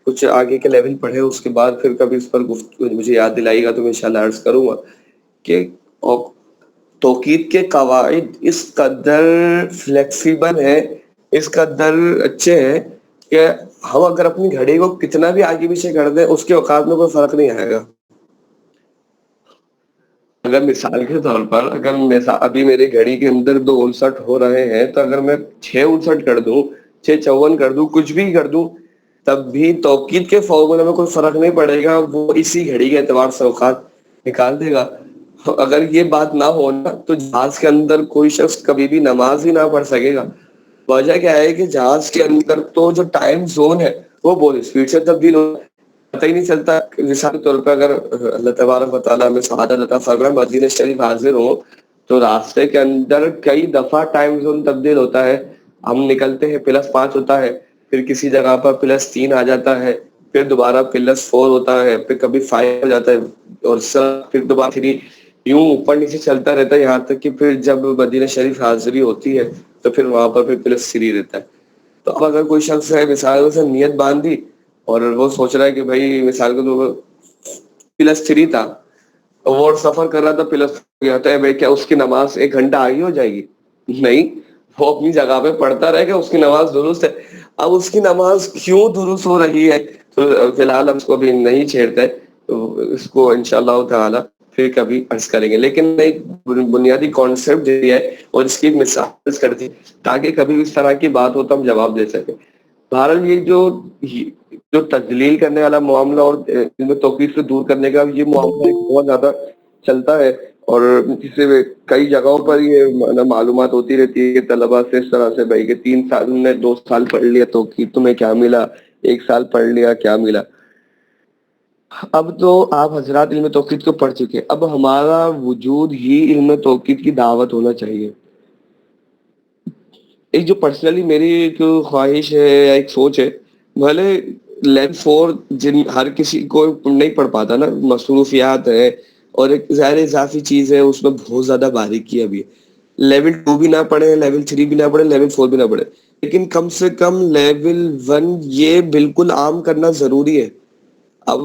Speaker 1: کچھ آگے کے لیول پڑھے اس کے بعد پھر کبھی اس پر گفتگو مجھے یاد دلائے گا تو میں انشاءاللہ عرض کروں گا کہ توقید کے قواعد اس قدر فلیکسیبل ہیں, اس قدر اچھے ہیں کہ ہم اگر اپنی گھڑی کو کتنا بھی آگے پیچھے کر دیں اس کے اوقات میں کوئی فرق نہیں آئے گا. اگر مثال کے طور پر اگر ابھی میری گھڑی کے اندر 2:59 ہو رہے ہیں تو اگر میں 6:59 کر دوں, 6:54 کر دوں, کچھ بھی کر دوں, تب بھی توقید کے فارمولے میں کوئی فرق نہیں پڑے گا, وہ اسی گھڑی کے اعتبار سے اوقات نکال دے گا. اگر یہ بات نہ ہونا تو جہاز کے اندر کوئی شخص کبھی بھی نماز ہی نہ پڑھ سکے گا. وجہ کیا ہے کہ جہاز کے اندر تو جو ٹائم زون ہے وہ بہت اسپیڈ سے تبدیل ہو, پتہ ہی نہیں چلتا. مثال کے طور پہ اگر اللہ تبارک و تعالیٰ میں سعادت عطا فرمائے مدینہ شریف حاضر ہو تو راستے کے اندر کئی دفعہ ٹائم زون تبدیل ہوتا ہے. ہم نکلتے ہیں +5 ہوتا ہے, پھر کسی جگہ پر +3 آ جاتا ہے, پھر دوبارہ +4 ہوتا ہے, پھر کبھی 5 ہو جاتا ہے, اور پھر دوبارہ 3, یوں اوپر نیچے چلتا رہتا ہے یہاں تک کہ پھر جب مدینہ شریف حاضری ہوتی ہے تو پھر وہاں پر پھر +3 رہتا ہے. تو اب اگر کوئی شخص ہے مثال سے نیت باندھی اور وہ سوچ رہا ہے کہ بھائی مثال کے طور پر +3 تھا, وہ سفر کر رہا تھا +4 گیا, تو بھائی کیا اس کی نماز 1 گھنٹہ آگے ہو جائے گی؟ نہیں, وہ اپنی جگہ پہ پڑھتا رہے گا, اس کی نماز درست ہے. اب اس کی نماز کیوں درست ہو رہی ہے تو فی الحال ہم اس کو بھی نہیں چھیڑتے, تو اس کو انشاءاللہ تعالی پھر کبھی عرض کریں گے. لیکن ایک بنیادی کانسیپٹ دی ہے اور اس کی ایک مثال کر دی تاکہ کبھی اس طرح کی بات ہو تو ہم جواب دے سکیں. بہرحال یہ جو جو تجلیل کرنے والا معاملہ اور علم توقید سے دور کرنے کا یہ معاملہ ایک بہت زیادہ چلتا ہے، اور جس سے کئی جگہوں پر یہ معلومات ہوتی رہتی ہے کہ طلبا سے اس طرح سے بھائی کہ 3 سال نے 2 سال پڑھ لیا توقید تمہیں کیا ملا، 1 سال پڑھ لیا کیا ملا۔ اب تو آپ حضرات علم توقید کو پڑھ چکے، اب ہمارا وجود ہی علم توقید کی دعوت ہونا چاہیے۔ ایک جو پرسنلی میری ایک خواہش ہے یا ایک سوچ ہے، بھلے لیول 4 ہر کسی کو نہیں پڑھ پاتا نا، مصروفیات ہے اور ایک ظاہر اضافی چیز ہے، اس میں بہت زیادہ باریکی ابھی ہے۔ لیول 2 بھی نہ پڑھے، لیول 3 بھی نہ پڑھے، لیول 4 بھی نہ پڑھے، لیکن کم سے کم لیول 1 یہ بالکل عام کرنا ضروری ہے۔ اب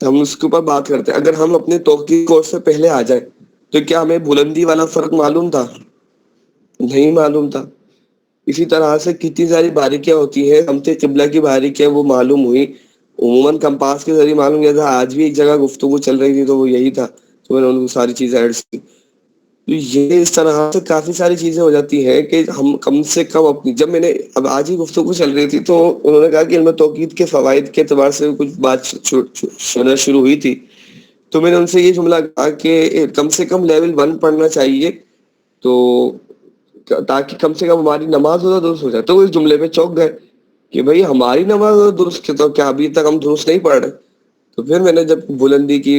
Speaker 1: ہم اس کے اوپر بات کرتے ہیں، اگر ہم اپنے توقید کورس سے پہلے آ جائیں تو کیا ہمیں بلندی والا فرق معلوم تھا؟ نہیں معلوم تھا۔ اسی طرح سے کتنی ساری باریکیاں ہوتی ہیں، سمت قبلہ کی باریکیاں وہ معلوم ہوئی، عموماً کمپاس کے ذریعے معلوم کیا تھا۔ آج بھی ایک جگہ گفتگو چل رہی تھی تو وہ یہی تھا، تو میں نے ان کو ساری چیزیں ایڈ کی۔ تو یہ اس طرح سے کافی ساری چیزیں ہو جاتی ہیں کہ ہم کم سے کم اپنی، جب میں نے اب آج ہی گفتگو چل رہی تھی تو انہوں نے کہا کہ علم توقید کے فوائد کے اعتبار سے کچھ بات شروع ہوئی تھی، تو میں نے ان سے یہ جملہ کہا کہ کم سے کم لیول 1 پڑھنا چاہیے، تو تاکہ کم سے کم ہماری نماز درست ہو جائے۔ تو اس جملے پہ چونک گئے کہ بھئی ہماری نماز درست تو کیا ابھی تک ہم درست نہیں پڑھ رہے؟ تو پھر میں نے جب بلندی کی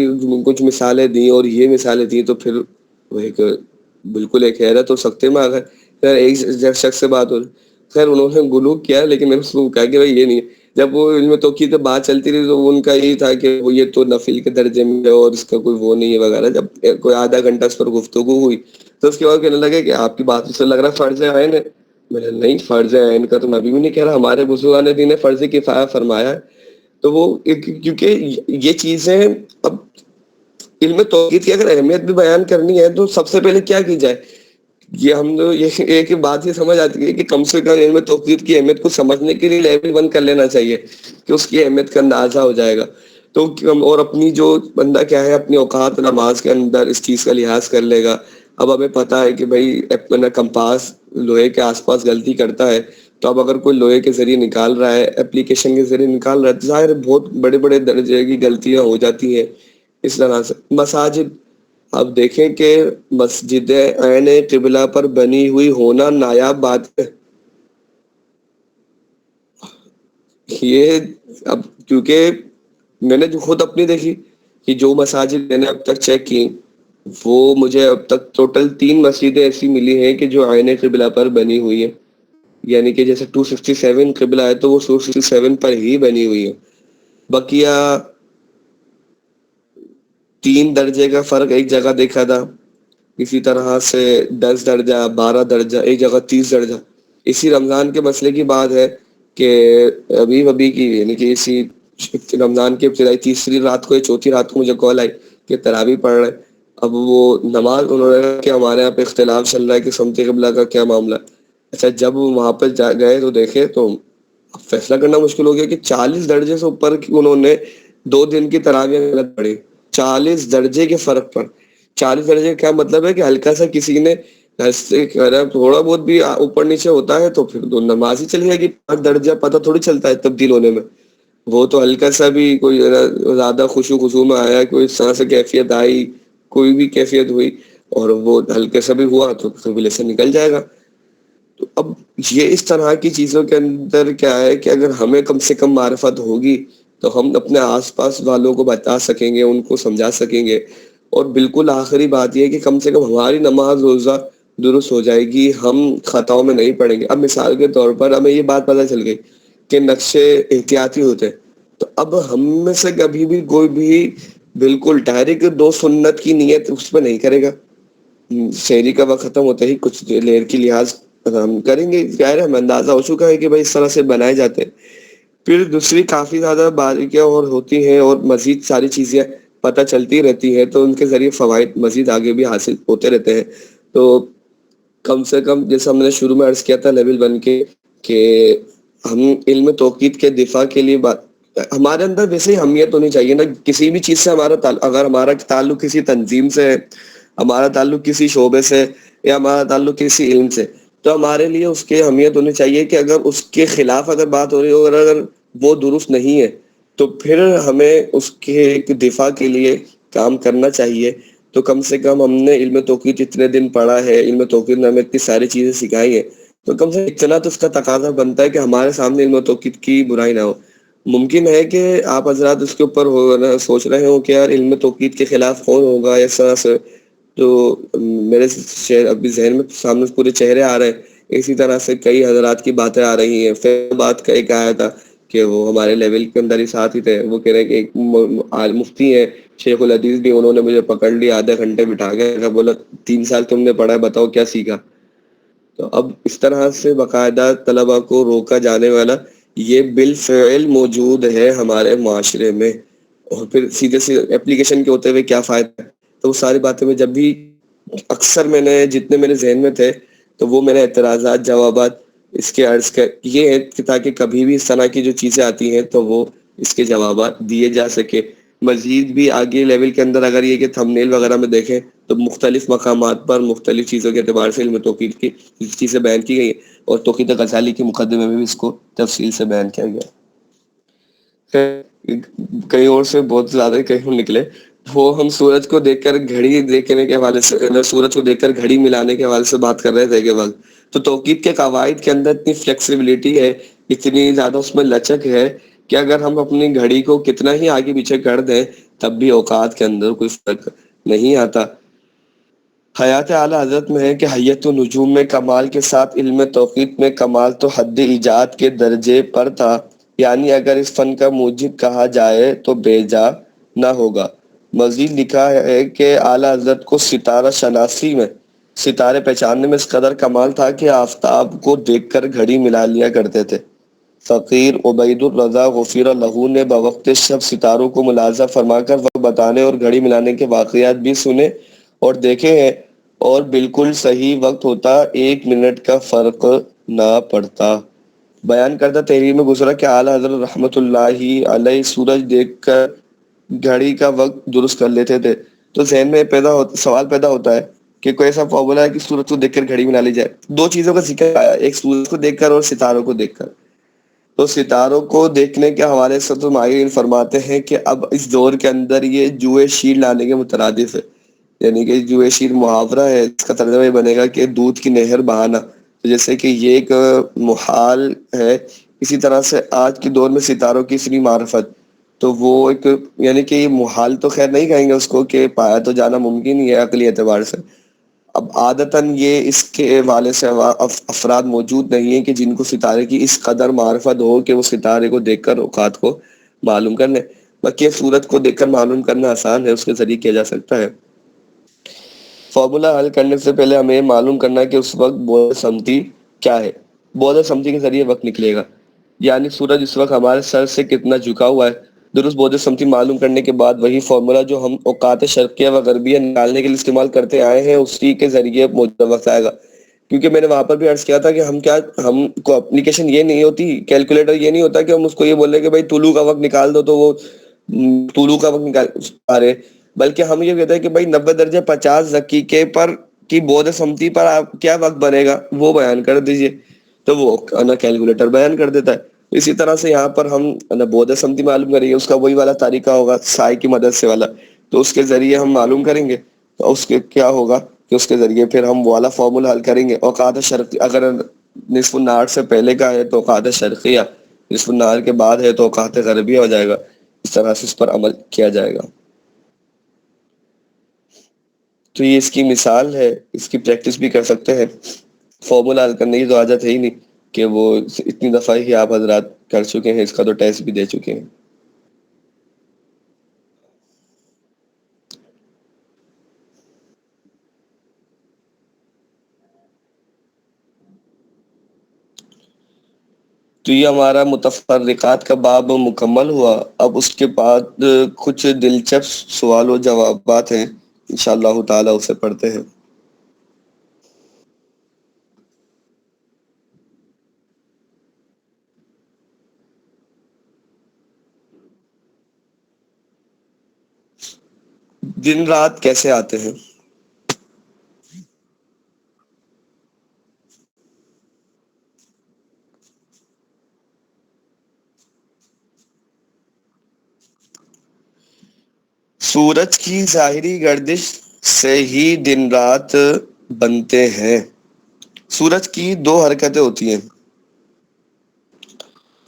Speaker 1: کچھ مثالیں دی اور یہ مثالیں دی تو پھر وہ ایک بالکل ایک حیرت ہو سکتے میں آ گئے۔ پھر ایک شخص سے بات ہو رہی، خیر انہوں نے گلوک کیا، لیکن میں نے اس کو کہا کہ بھائی یہ نہیں ہے۔ جب وہ علم توقید پہ بات چلتی رہی تو ان کا یہی تھا کہ وہ یہ تو نفل کے درجے میں ہے اور اس کا کوئی وہ نہیں ہے وغیرہ۔ جب کوئی آدھا گھنٹہ اس پر گفتگو ہوئی تو اس کے بعد کہنے لگے کہ آپ کی بات سے لگ رہا ہے فرض عین ہے۔ میں نے نہیں، فرض عین کا تو میں ابھی بھی نہیں کہہ رہا، ہمارے بزرگان دین نے فرض کفایہ فرمایا ہے۔ تو وہ کیونکہ یہ چیزیں اب علم توقید کی اگر اہمیت بھی بیان کرنی ہے تو سب سے پہلے کیا کی جائے، یہ ہم یہ ایک بات یہ سمجھ آتی ہے کہ کم سے کم علم توقید کی اہمیت کو سمجھنے کے لیے لیول 1 کر لینا چاہیے کہ اس کی اہمیت کا اندازہ ہو جائے گا۔ تو اور اپنی جو بندہ کیا ہے اپنی اوقات نماز کے اندر اس چیز کا لحاظ کر لے گا۔ اب ہمیں پتا ہے کہ بھائی اپنا کمپاس لوہے کے آس پاس غلطی کرتا ہے، تو اب اگر کوئی لوہے کے ذریعے نکال رہا ہے، اپلیکیشن کے ذریعے نکال رہا ہے، تو ظاہر بہت بڑے بڑے درجے کی غلطیاں ہو جاتی ہیں۔ اس طرح سے مساجد، اب دیکھیں کہ مسجد عین قبلہ پر بنی ہوئی ہونا نایاب بات ہے۔ یہ اب کیونکہ میں نے جو خود اپنی دیکھی کہ جو مساجد میں نے اب تک چیک کی، وہ مجھے اب تک ٹوٹل 3 مسجدیں ایسی ملی ہیں کہ جو عین قبلہ پر بنی ہوئی ہیں، یعنی کہ جیسے 267 قبلہ ہے تو وہ 267 پر ہی بنی ہوئی ہے۔ بقیہ 3 درجے کا فرق ایک جگہ دیکھا تھا، اسی طرح سے 10 درجہ 12 درجہ، ایک جگہ 30 درجہ۔ اسی رمضان کے مسئلے کی بات ہے کہ ابھی کی یعنی کہ اسی رمضان کی ابتدائی تیسری رات کو یا چوتھی رات کو مجھے کال آئی کہ تراویح پڑھ رہے ہیں۔ اب وہ نماز انہوں نے کہا کہ ہمارے یہاں پہ اختلاف چل رہا ہے کہ سمت قبلہ کا کیا معاملہ ہے۔ اچھا جب وہاں پہ گئے تو دیکھے تو فیصلہ کرنا مشکل ہو گیا کہ 40 درجے سے اوپر کی انہوں نے 2 دن کی تراویح غلط پڑھی، 40 درجے کے فرق پر۔ 40 درجے کا کیا مطلب ہے کہ ہلکا سا کسی نے تھوڑا بہت بھی اوپر نیچے ہوتا ہے تو پھر نماز ہی چلی جائے گی، 5 درجہ پتہ تھوڑی چلتا ہے تبدیل ہونے میں۔ وہ تو ہلکا سا بھی کوئی زیادہ خشوع میں آیا، کوئی اس طرح سے کیفیت آئی، کوئی بھی کیفیت ہوئی اور وہ ہلکے سا بھی ہوا تو قبلے سے نکل جائے گا۔ تو اب یہ اس طرح کی چیزوں کے اندر کیا ہے کہ اگر ہمیں کم سے کم معرفت ہوگی تو ہم اپنے آس پاس والوں کو بتا سکیں گے، ان کو سمجھا سکیں گے، اور بالکل آخری بات یہ کہ کم سے کم ہماری نماز روزہ درست ہو جائے گی، ہم خطاؤں میں نہیں پڑیں گے۔ اب مثال کے طور پر ہمیں یہ بات پتہ چل گئی کہ نقشے احتیاطی ہوتے ہیں، تو اب ہم میں سے کبھی بھی کوئی بھی بالکل ڈائریکٹ 2 سنت کی نیت اس پہ نہیں کرے گا۔ شہری کا وقت ختم ہوتا ہی کچھ دیر کی لحاظ ہم کریں گے، ظاہر ہمیں اندازہ ہو چکا ہے کہ بھائی اس طرح سے بنائے جاتے ہیں۔ پھر دوسری کافی زیادہ باریکیاں اور ہوتی ہیں اور مزید ساری چیزیں پتہ چلتی رہتی ہیں، تو ان کے ذریعے فوائد مزید آگے بھی حاصل ہوتے رہتے ہیں۔ تو کم سے کم جیسا ہم نے شروع میں عرض کیا تھا لیول 1 کے کہ ہم علم توقید کے دفاع کے لیے ہمارے اندر ویسے ہی اہمیت ہونی چاہیے نا کسی بھی چیز سے۔ اگر ہمارا تعلق کسی تنظیم سے ہے، ہمارا تعلق کسی شعبے سے یا ہمارا تعلق کسی علم سے، تو ہمارے لیے اس کی اہمیت ہونی چاہیے کہ اگر اس کے خلاف اگر بات ہو رہی ہو، اگر وہ درست نہیں ہے، تو پھر ہمیں اس کے ایک دفاع کے لیے کام کرنا چاہیے. تو کم سے کم ہم نے علم توقید اتنے دن پڑھا ہے، علم توقید نے ہمیں اتنی ساری چیزیں سکھائی ہیں، تو کم سے کم اتنا تو اس کا تقاضا بنتا ہے کہ ہمارے سامنے علم توقید کی برائی نہ ہو. ممکن ہے کہ آپ حضرات اس کے اوپر سوچ رہے ہوں کہ یار علم توقید کے خلاف کون ہوگا اس طرح سے، تو میرے ابھی ذہن میں سامنے پورے چہرے آ رہے ہیں. اسی طرح سے کئی حضرات کی باتیں آ رہی ہیں. پھر بات کا ایک آیا تھا کہ وہ ہمارے لیول کے اندر ہی ساتھ ہی تھے، وہ کہہ رہے ہیں کہ ایک مفتی ہیں شیخ الحدیث بھی، انہوں نے مجھے پکڑ لیا آدھے گھنٹے بٹھا کے، بولا 3 سال تم نے پڑھا ہے، بتاؤ کیا سیکھا. تو اب اس طرح سے باقاعدہ طلبا کو روکا جانے والا یہ بالفعل موجود ہے ہمارے معاشرے میں. اور پھر سیدھے سے اپلیکیشن کے ہوتے ہوئے کیا فائدہ ہے. تو وہ ساری باتیں میں جب بھی اکثر میں نے جتنے میرے ذہن میں تھے تو وہ میرے اعتراضات جوابات اس کے عرض کر یہ ہے کہ تاکہ کبھی بھی اس طرح کی جو چیزیں آتی ہیں تو وہ اس کے جوابات دیے جا سکے. مزید بھی آگے لیول کے اندر اگر یہ کہ تھمبنیل وغیرہ میں دیکھیں تو مختلف مقامات پر مختلف چیزوں کے اعتبار سے علم توقید کی چیزیں بیان کی گئی ہیں، اور توقید غزالی کے مقدمے میں بھی اس کو تفصیل سے بیان کیا گیا. کہیں اور سے بہت زیادہ کہیں نکلے. وہ ہم سورج کو دیکھ کر گھڑی دیکھنے کے حوالے سے، سورج کو دیکھ کر گھڑی ملانے کے حوالے سے بات کر رہے تھے کہ وقت تو توقید کے قواعد کے اندر اتنی فلیکسیبلٹی ہے، اتنی زیادہ اس میں لچک ہے کہ اگر ہم اپنی گھڑی کو کتنا ہی آگے پیچھے کر دیں تب بھی اوقات کے اندر کوئی فرق نہیں آتا. حیات اعلی حضرت میں ہے کہ حیت و نجوم میں کمال کے ساتھ علم توقید میں کمال تو حد ایجاد کے درجے پر تھا، یعنی اگر اس فن کا موجب کہا جائے تو بے جا نہ ہوگا. مزید لکھا ہے کہ اعلی حضرت کو ستارہ شناسی میں، ستارے پہچاننے میں اس قدر کمال تھا کہ آفتاب کو دیکھ کر گھڑی ملا لیا کرتے تھے. فقیر عبید الرضا غفیر لہو نے بوقت شب ستاروں کو ملاحظہ فرما کر وقت بتانے اور گھڑی ملانے کے واقعات بھی سنے اور دیکھے ہیں، اور بالکل صحیح وقت ہوتا، 1 منٹ کا فرق نہ پڑتا. بیان کردہ تحریر میں گزرا کہ اعلیٰ حضرت رحمۃ اللہ علیہ سورج دیکھ کر گھڑی کا وقت درست کر لیتے تھے. تو ذہن میں سوال پیدا ہوتا ہے کہ کوئی ایسا فارمولا ہے کہ سورج کو دیکھ کر گھڑی بنا لی جائے. 2 چیزوں کا ذکر آیا، ایک سورج کو دیکھ کر اور ستاروں کو دیکھ کر. تو ستاروں کو دیکھنے کے حوالے سے تو ماہرین فرماتے ہیں کہ اب اس دور کے اندر یہ جوئے شیر لانے کے مترادف ہے، یعنی کہ جوئے شیر محاورہ ہے، اس کا ترجمہ یہ بنے گا کہ دودھ کی نہر بہانا. جیسے کہ یہ ایک محال ہے، اسی طرح سے آج کے دور میں ستاروں کی اتنی معرفت تو وہ ایک، یعنی کہ یہ محال تو خیر نہیں کہیں گے اس کو کہ پایا تو جانا ممکن ہی ہے عقلی اعتبار سے. اب عادتاً یہ اس کے والے سے افراد موجود نہیں ہیں کہ جن کو ستارے کی اس قدر معرفت ہو کہ وہ ستارے کو دیکھ کر اوقات کو معلوم کر لیں. باقی سورج کو دیکھ کر معلوم کرنا آسان ہے، اس کے ذریعے کیا جا سکتا ہے. فارمولا حل کرنے سے پہلے ہمیں معلوم کرنا ہے کہ اس وقت بودھ سمتی کیا ہے. بودھ سمتی کے ذریعے وقت نکلے گا، یعنی سورج اس وقت ہمارے سر سے کتنا جھکا ہوا ہے. درست بودھ سمتی معلوم کرنے کے بعد وہی فارمولا جو ہم اوقات شرقیہ و غربیہ نکالنے کے لیے استعمال کرتے آئے ہیں اسی کے ذریعے موجودہ وقت آئے گا. کیونکہ میں نے وہاں پر بھی عرض کیا تھا کہ ہم کو اپلیکیشن یہ نہیں ہوتی، کیلکولیٹر یہ نہیں ہوتا کہ ہم اس کو یہ بولیں کہ بھائی طلوع کا وقت نکال دو تو وہ طلوع کا وقت نکال پا رہے، بلکہ ہم یہ کہتے ہیں کہ بھائی 90 درجے 50 دقیقے پر کی بودھ سمتی پر آپ کیا وقت بنے گا وہ بیان کر دیجئے، تو وہ کیلکولیٹر بیان کر دیتا ہے. اسی طرح سے یہاں پر ہم بودھ سمتی معلوم کریں گے، اس کا وہی والا طریقہ ہوگا سائے کی مدد سے والا، تو اس کے ذریعے ہم معلوم کریں گے. تو اس کے کیا ہوگا کہ اس کے ذریعے پھر ہم والا فارمولا حل کریں گے. اوقات شرقی اگر نصف النہار سے پہلے کا ہے تو اوقات شرقیہ، نصف النہار کے بعد ہے تو اوقات غربیہ ہو جائے گا. اس طرح سے اس پر عمل کیا جائے گا. تو یہ اس کی مثال ہے، اس کی پریکٹس بھی کر سکتے ہیں. فارمولا حل کرنے کی تو عادت ہے ہی نہیں کہ وہ اتنی دفعہ ہی آپ حضرات کر چکے ہیں، اس کا تو ٹیسٹ بھی دے چکے ہیں. تو یہ ہمارا متفرقات کا باب مکمل ہوا. اب اس کے بعد کچھ دلچسپ سوال و جوابات ہیں، انشاءاللہ تعالی اسے پڑھتے ہیں. دن رات کیسے آتے ہیں؟ سورج کی ظاہری گردش سے ہی دن رات بنتے ہیں. سورج کی دو حرکتیں ہوتی ہیں،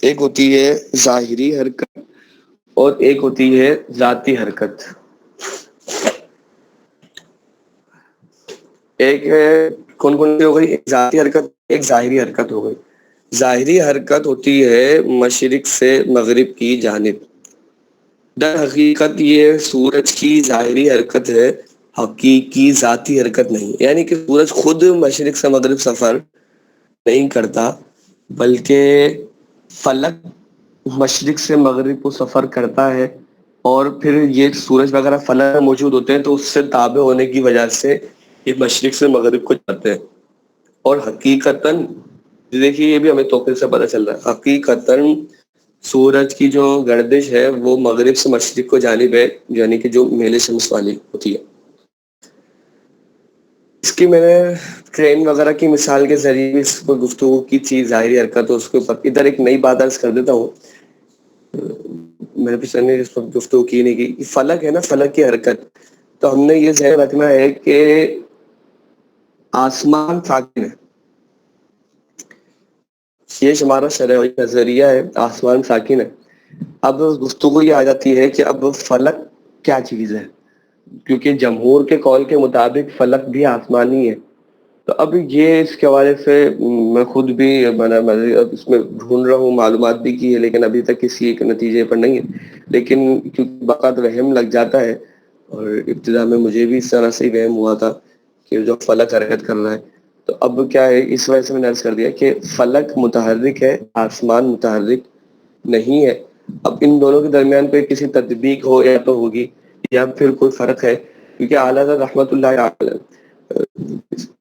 Speaker 1: ایک ہوتی ہے ظاہری حرکت اور ایک ہوتی ہے ذاتی حرکت. ایک کون کون سی ہو گئی؟ ایک ذاتی حرکت، ایک ظاہری حرکت ہو گئی. ظاہری حرکت ہوتی ہے مشرق سے مغرب کی جانب. در حقیقت یہ سورج کی ظاہری حرکت ہے، حقیقی ذاتی حرکت نہیں. یعنی کہ سورج خود مشرق سے مغرب سفر نہیں کرتا، بلکہ فلک مشرق سے مغرب کو سفر کرتا ہے، اور پھر یہ سورج وغیرہ فلک میں موجود ہوتے ہیں تو اس سے تابع ہونے کی وجہ سے یہ مشرق سے مغرب کو جاتے ہیں. اور حقیقتاً دیکھیے یہ بھی ہمیں توقع سے پتہ چل رہا ہے، حقیقتاً سورج کی جو گردش ہے وہ مغرب سے مشرق کو جانب ہے، یعنی کہ جو میل شمس والی ہوتی ہے. اس کی میں نے ٹرین وغیرہ کی مثال کے ذریعے بھی اس کو گفتگو کی تھی، ظاہری حرکت اس کے اوپر. ادھر ایک نئی بات عرض کر دیتا ہوں، میں نے پچھلے نے اس پر گفتگو کی نہیں کی. فلک ہے نا، فلک کی حرکت، تو ہم نے یہ ذہن رکھنا ہے کہ آسمان ساکن ہے. یہ ہمارا شرعی نظریہ ہے، آسمان ساکن ہے. اب گفتگو یہ آ جاتی ہے کہ اب فلک کیا چیز ہے، کیونکہ جمہور کے قول کے مطابق فلک بھی آسمانی ہے. تو اب یہ اس کے حوالے سے میں خود بھی اس میں ڈھونڈ رہا ہوں، معلومات بھی کی ہے، لیکن ابھی تک کسی ایک نتیجے پر نہیں ہے. لیکن کیونکہ بقت وہم لگ جاتا ہے، اور ابتدا میں مجھے بھی اس طرح سے وہم ہوا تھا کہ جو فلک حرکت کر رہا ہے، تو اب کیا ہے اس وجہ سے میں نے عرض کر دیا کہ فلک متحرک ہے، آسمان متحرک نہیں ہے. اب ان دونوں کے درمیان پہ کسی تطبیق ہو یا تو ہوگی، یا پھر کوئی فرق ہے. کیونکہ اعلیٰ حضرت رحمۃ اللہ علیہ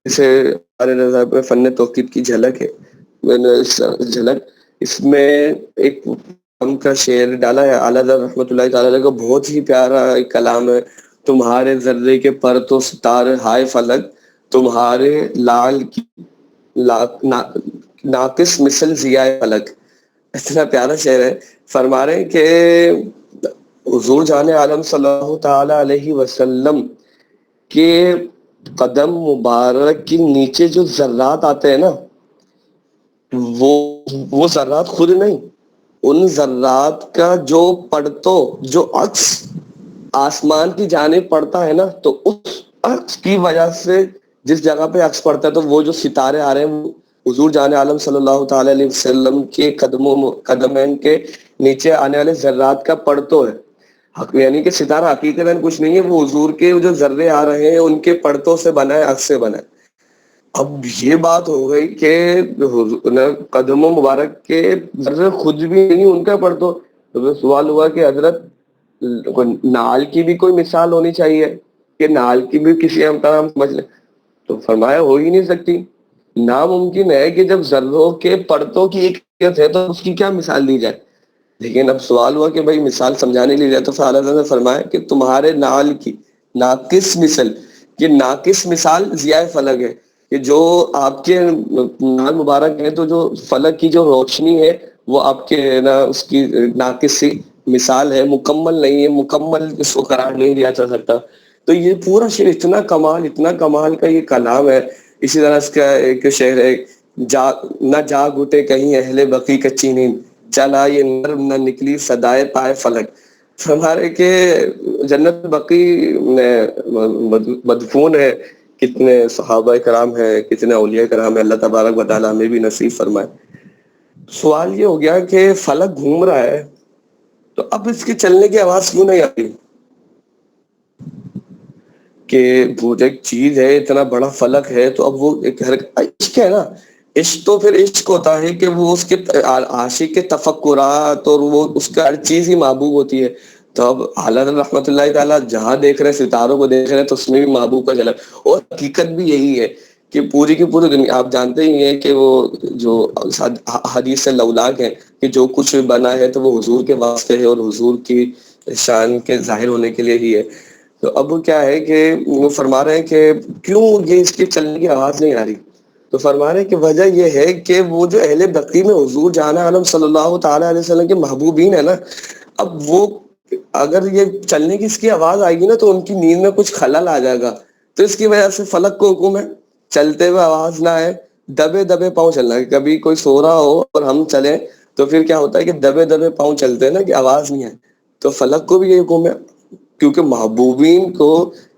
Speaker 1: اسے فن توقید کی جھلک ہے، میں نے جھلک اس میں ایک ہم کا شعر ڈالا ہے. اعلیٰ حضرت رحمۃ اللہ تعالی علیہ کا بہت ہی پیارا ایک کلام ہے. تمہارے ذرے کے پر تو ستارے ہائے فلک، تمہارے لال کی ناقص مثل ضیاء فلک. اتنا پیارا شعر ہے. فرما رہے ہیں کہ حضور جان عالم صلی اللہ تعالی علیہ وسلم کے قدم مبارک کے نیچے جو ذرات آتے ہیں نا، وہ ذرات خود نہیں، ان ذرات کا جو پڑتو، جو عکس آسمان کی جانب پڑتا ہے نا، تو اس عکس کی وجہ سے جس جگہ پہ عکس پڑتا ہے تو وہ جو ستارے آ رہے ہیں وہ حضور جان عالم صلی اللہ تعالی علیہ وسلم کے قدمین کے نیچے آنے والے ذرات کا پڑتو ہے. یعنی کہ ستارہ حقیقتاً کچھ نہیں ہے، وہ حضور کے جو ذرے آ رہے ہیں ان کے پڑتوں سے بنا ہے، عکس سے بنا ہے. اب یہ بات ہو گئی کہ قدم مبارک کے ذرے خود بھی نہیں ان کا پڑتو. تو سوال ہوا کہ حضرت نال کی بھی کوئی مثال ہونی چاہیے کہ نال کی بھی کسی ہم طرح ہم سمجھ لیں. تو فرمایا ہو ہی نہیں سکتی. ناممکن ہے کہ جب ذروں کے پڑتوں کی ایک ہے تو اس کی کیا مثال دی جائے. لیکن اب سوال ہوا کہ بھائی مثال سمجھانے لی جائے، تو اعلیٰ حضرت نے فرمایا کہ تمہارے نال کی ناقص مثل، یہ ناقص مثال ضیاء فلک ہے، کہ جو آپ کے نال مبارک ہے تو جو فلک کی جو روشنی ہے وہ آپ کے نا اس کی ناقص سی مثال ہے، مکمل نہیں ہے، مکمل اس کو قرار نہیں دیا جا سکتا. تو یہ پورا شعر اتنا کمال کا یہ کلام ہے. اسی طرح اس کا ایک شعر ہے، نہ جاگ اٹھے کہیں اہل بقی کچی نیند، چلا یہ نرم نہ نکلی صدائے پائے فلک. ہمارے کہ جنت بقی میں مدفون ہے، کتنے صحابہ کرام ہیں، کتنے اولیاء کرام ہیں، اللہ تبارک و تعالیٰ ہمیں بھی نصیب فرمائے. سوال یہ ہو گیا کہ فلک گھوم رہا ہے تو اب اس کے چلنے کی آواز کیوں نہیں آتی؟ کہ وہ ایک چیز ہے، اتنا بڑا فلک ہے، تو اب وہ ایک عشق ہے نا. عشق تو پھر عشق ہوتا ہے کہ وہ اس کے عاشق کے تفکرات اور وہ اس کا ہر چیز ہی محبوب ہوتی ہے. تو اب اعلیٰ رحمۃ اللہ تعالیٰ جہاں دیکھ رہے ہیں ستاروں کو دیکھ رہے ہیں تو اس میں بھی محبوب کا جھلک. اور حقیقت بھی یہی ہے کہ پوری کی پوری دنیا آپ جانتے ہی ہیں کہ وہ جو حدیث سے لولاک ہے کہ جو کچھ بنا ہے تو وہ حضور کے واسطے ہے اور حضور کی شان کے ظاہر ہونے کے لیے ہی ہے. تو اب کیا ہے کہ وہ فرما رہے ہیں کہ کیوں یہ اس کے چلنے کی آواز نہیں آ رہی. تو فرما رہے ہیں کہ وجہ یہ ہے کہ وہ جو اہل بقی میں حضور جان عالم صلی اللہ تعالی علیہ وسلم کے محبوبین ہے نا، اب وہ اگر یہ چلنے کی اس کی آواز آئے گی نا تو ان کی نیند میں کچھ خلل آ جائے گا. تو اس کی وجہ سے فلک کو حکم ہے چلتے ہوئے آواز نہ آئے, دبے دبے پاؤں چلنا ہے. کبھی کوئی سو رہا ہو اور ہم چلیں تو پھر کیا ہوتا ہے کہ دبے دبے پاؤں چلتے ہیں نا کہ آواز نہیں آئے. تو فلک کو بھی یہ حکم ہے کیونکہ محبوبین کو